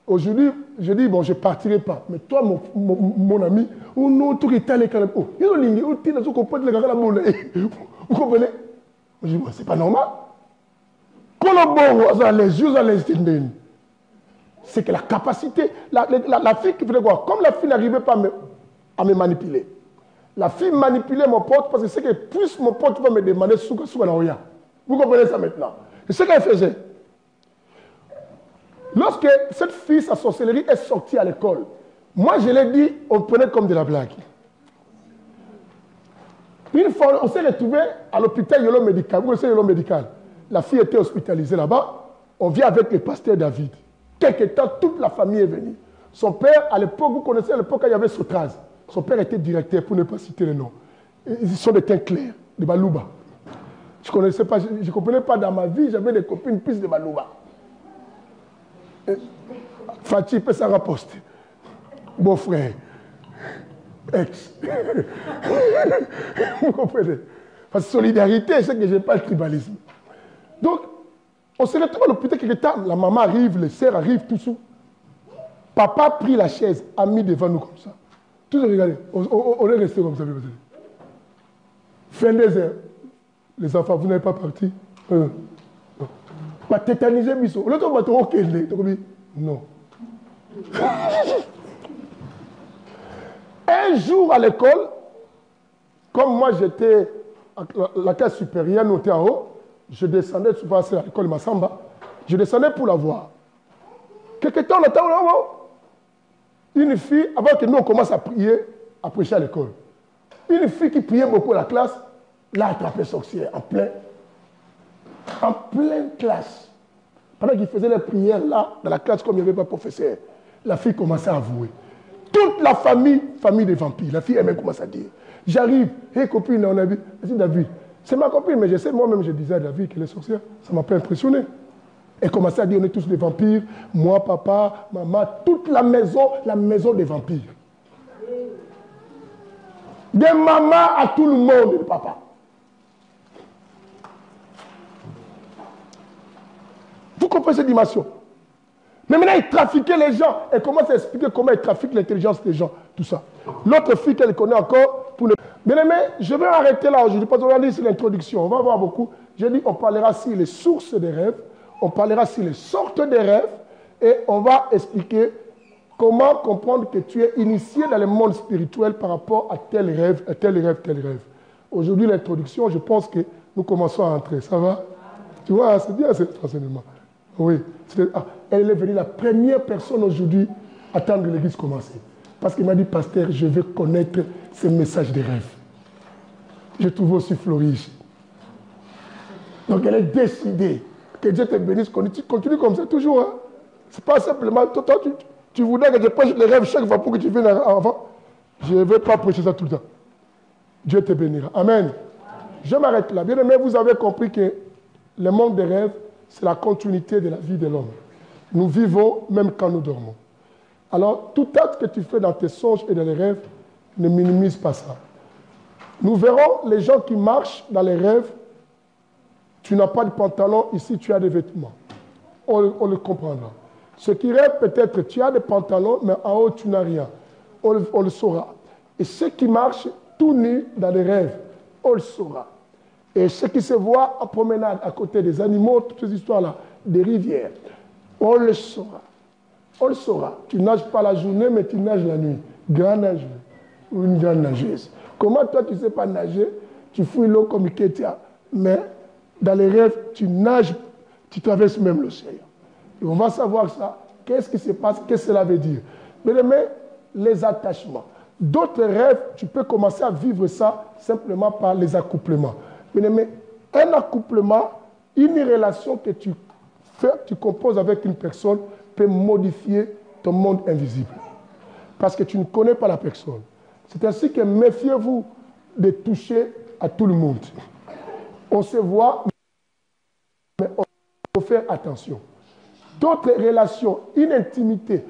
Aujourd'hui, je dis, bon, je ne partirai pas. Mais toi, mon ami, vous comprenez? Je dis, c'est pas normal. C'est que la capacité, la fille qui faisait quoi? Comme la fille n'arrivait pas à me manipuler. La fille manipulait mon pote parce que c'est que plus mon pote va me demander vous comprenez ça maintenant? C'est ce qu'elle faisait. Lorsque cette fille, sa sorcellerie, est sortie à l'école, moi je l'ai dit, on prenait comme de la blague. Une fois, on s'est retrouvé à l'hôpital Yolo Médical. Vous connaissez Yolo Médical? La fille était hospitalisée là-bas. On vient avec le pasteur David. Quelque temps, toute la famille est venue. Son père, à l'époque, vous connaissez à l'époque, quand il y avait Sotraz. Son père était directeur, pour ne pas citer le nom. Ils sont des teints clairs, de Balouba. Je ne connaissais pas, je ne comprenais pas dans ma vie, j'avais des copines plus de Balouba. Fatih peut s'en rapporter. Beau-frère. Ex. Vous comprenez? Parce que solidarité, c'est que je n'ai pas le tribalisme. Donc, on se retrouve à l'hôpital quelque temps, la maman arrive, les sœurs arrivent, tout ça. Papa a pris la chaise, a mis devant nous comme ça. Tous regardez, on est resté comme ça. Fin des heures. Les enfants, vous n'êtes pas partis? Pas tétaniser, biso. L'autre va te recueillir. Non. Un jour à l'école, comme moi j'étais à la classe supérieure, nous étions en haut, je descendais souvent à l'école Massamba, je descendais pour la voir. Quelque temps, on attend une fille, avant que nous on commence à prier, à prêcher à l'école. Une fille qui priait beaucoup à la classe, l'a attrapé sorcière en pleine classe. Pendant qu'il faisait les prières là, dans la classe, comme il n'y avait pas de professeur, la fille commençait à avouer. Toute la famille des vampires. La fille elle-même commence à dire. J'arrive, hé copine, on a vu. Elle dit David, c'est ma copine, mais je sais, moi-même je disais à David qu'elle est sorcière. Ça m'a pas impressionné. Elle commençait à dire on est tous des vampires. Moi, papa, maman, toute la maison des vampires. Des mamans à tout le monde, papa. Vous comprenez cette dimension? Mais maintenant, il trafiquait les gens. Elle commence à expliquer comment il trafique l'intelligence des gens. Tout ça. L'autre fille qu'elle connaît encore. Bien aimé, je vais arrêter là aujourd'hui. Parce qu'on a dit c'est l'introduction. On va voir beaucoup. J'ai dit on parlera sur les sources des rêves. On parlera sur les sortes des rêves. Et on va expliquer comment comprendre que tu es initié dans le monde spirituel par rapport à tel rêve, à tel rêve, tel rêve. Aujourd'hui, l'introduction, je pense que nous commençons à entrer. Ça va? Tu vois, c'est bien cet enseignement. Oui. Elle est venue la première personne aujourd'hui à attendre que l'église commence. Parce qu'il m'a dit, pasteur, je veux connaître ces messages de rêve. Je trouve aussi Floris. Donc elle est décidée. Que Dieu te bénisse. Continue comme ça toujours. Hein. Ce n'est pas simplement, toi, tu voudrais que je prêche les rêves chaque fois pour que tu viennes avant. Je ne vais pas prêcher ça tout le temps. Dieu te bénira. Amen. Je m'arrête là. Bien aimé, vous avez compris que le monde des rêves, c'est la continuité de la vie de l'homme. Nous vivons même quand nous dormons. Alors, tout acte que tu fais dans tes songes et dans les rêves, ne minimise pas ça. Nous verrons les gens qui marchent dans les rêves, tu n'as pas de pantalon, ici tu as des vêtements. On le comprendra. Ce qui rêve peut-être, tu as des pantalons, mais en haut tu n'as rien. On le saura. Et ceux qui marchent tout nus dans les rêves, on le saura. Et ceux qui se voient en promenade à côté des animaux, toutes ces histoires-là, des rivières, on le saura. On le saura. Tu ne nages pas la journée, mais tu nages la nuit. Grand nageur ou une grande nageuse. Comment toi, tu ne sais pas nager? Tu fouilles l'eau comme Iketia, mais dans les rêves, tu nages, tu traverses même l'océan. Et on va savoir ça. Qu'est-ce qui se passe? Qu'est-ce que cela veut dire? Mais les attachements. D'autres rêves, tu peux commencer à vivre ça simplement par les accouplements. Mais un accouplement, une relation que tu composes avec une personne peut modifier ton monde invisible. Parce que tu ne connais pas la personne. C'est ainsi que méfiez-vous de toucher à tout le monde. On se voit, mais on faut faire attention. D'autres relations, une intimité,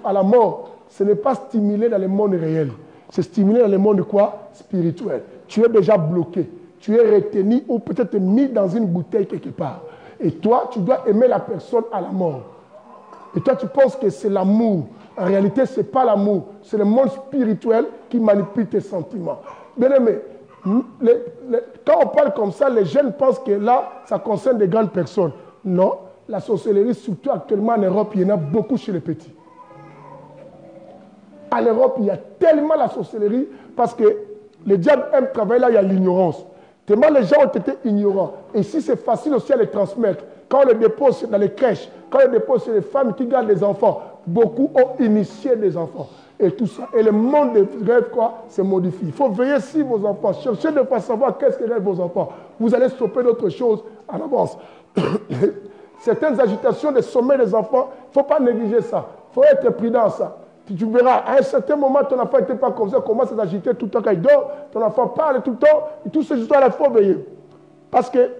à la mort, ce n'est pas stimulé dans le monde réel. C'est stimulé dans le monde quoi? Spirituel. Tu es déjà bloqué. Tu es retenu ou peut-être mis dans une bouteille quelque part. Et toi, tu dois aimer la personne à la mort. Et toi, tu penses que c'est l'amour. En réalité, ce n'est pas l'amour. C'est le monde spirituel qui manipule tes sentiments. Bien aimé, quand on parle comme ça, les jeunes pensent que là, ça concerne des grandes personnes. Non, la sorcellerie, surtout actuellement en Europe, il y en a beaucoup chez les petits. En Europe, il y a tellement la sorcellerie parce que le diable aime travailler là, il y a l'ignorance. Tellement les gens ont été ignorants. Et ici, c'est facile aussi à les transmettre. Quand on les dépose dans les crèches, quand on les dépose sur les femmes qui gardent les enfants, beaucoup ont initié des enfants. Et tout ça. Et le monde des rêves, quoi, se modifie. Il faut veiller sur vos enfants. Cherchez de pas savoir qu'est-ce que rêvent vos enfants. Vous allez stopper d'autres choses en avance. Certaines agitations des sommets des enfants, il ne faut pas négliger ça. Il faut être prudent à ça. Tu verras, à un certain moment, ton enfant n'était pas comme ça, commence à s'agiter tout le temps quand il dort, ton enfant parle tout le temps, et tout ces histoires-là, il faut veiller. Parce que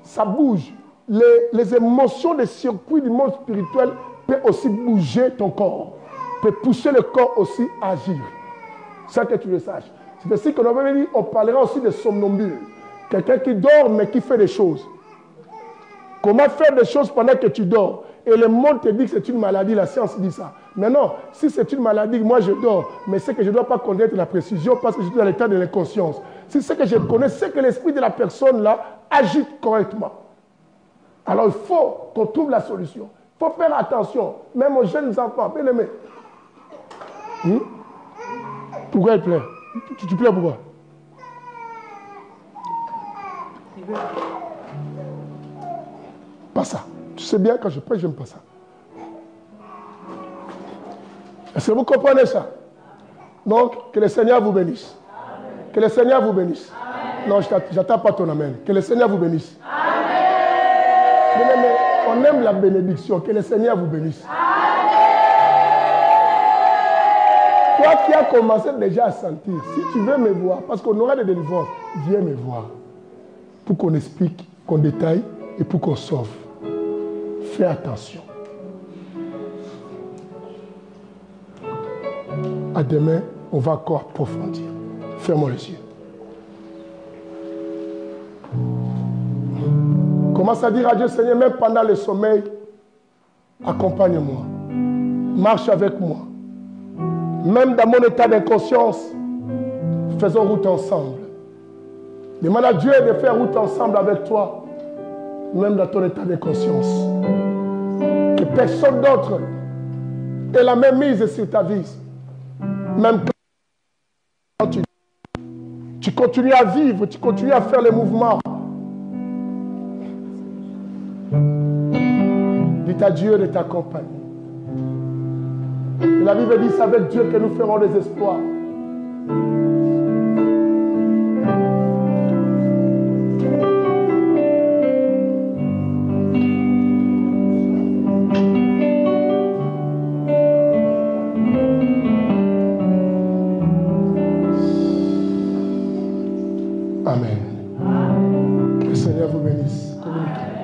ça bouge. Les émotions des circuits du monde spirituel peuvent aussi bouger ton corps, peuvent pousser le corps aussi à agir. C'est ça que tu le saches. C'est ainsi qu'on avait dit, on parlera aussi de somnambule. Quelqu'un qui dort mais qui fait des choses. Comment faire des choses pendant que tu dors? Et le monde te dit que c'est une maladie, la science dit ça. Mais non, si c'est une maladie, moi je dors, mais c'est que je ne dois pas connaître la précision parce que je suis dans l'état de l'inconscience. Si c'est que je connais, c'est que l'esprit de la personne là agite correctement. Alors il faut qu'on trouve la solution. Il faut faire attention, même aux jeunes enfants. Bien aimé. Pourquoi il pleure? Tu pleures pourquoi? Pas ça. Tu sais bien, quand je prie, je n'aime pas ça. Est-ce que vous comprenez ça? Donc, que le Seigneur vous bénisse. Amen. Que le Seigneur vous bénisse. Amen. Non, je n'attends pas ton amen. Que le Seigneur vous bénisse. Amen. Mais on aime la bénédiction. Que le Seigneur vous bénisse. Amen. Toi qui as commencé déjà à sentir, si tu veux me voir, parce qu'on aura des délivrances, viens me voir. Pour qu'on explique, qu'on détaille et pour qu'on sauve. Fais attention. À demain, on va encore approfondir. Fermons les yeux. Commence à dire à Dieu, Seigneur, même pendant le sommeil, accompagne-moi. Marche avec moi. Même dans mon état d'inconscience, faisons route ensemble. Demande à Dieu de faire route ensemble avec toi, même dans ton état d'inconscience. Que personne d'autre ait la même mise sur ta vie. Même quand tu continues à vivre, tu continues à faire les mouvements. Dis à Dieu de t'accompagner. La Bible dit, c'est avec Dieu que nous ferons des espoirs. Amen. Que le Seigneur vous bénisse. Communiquez.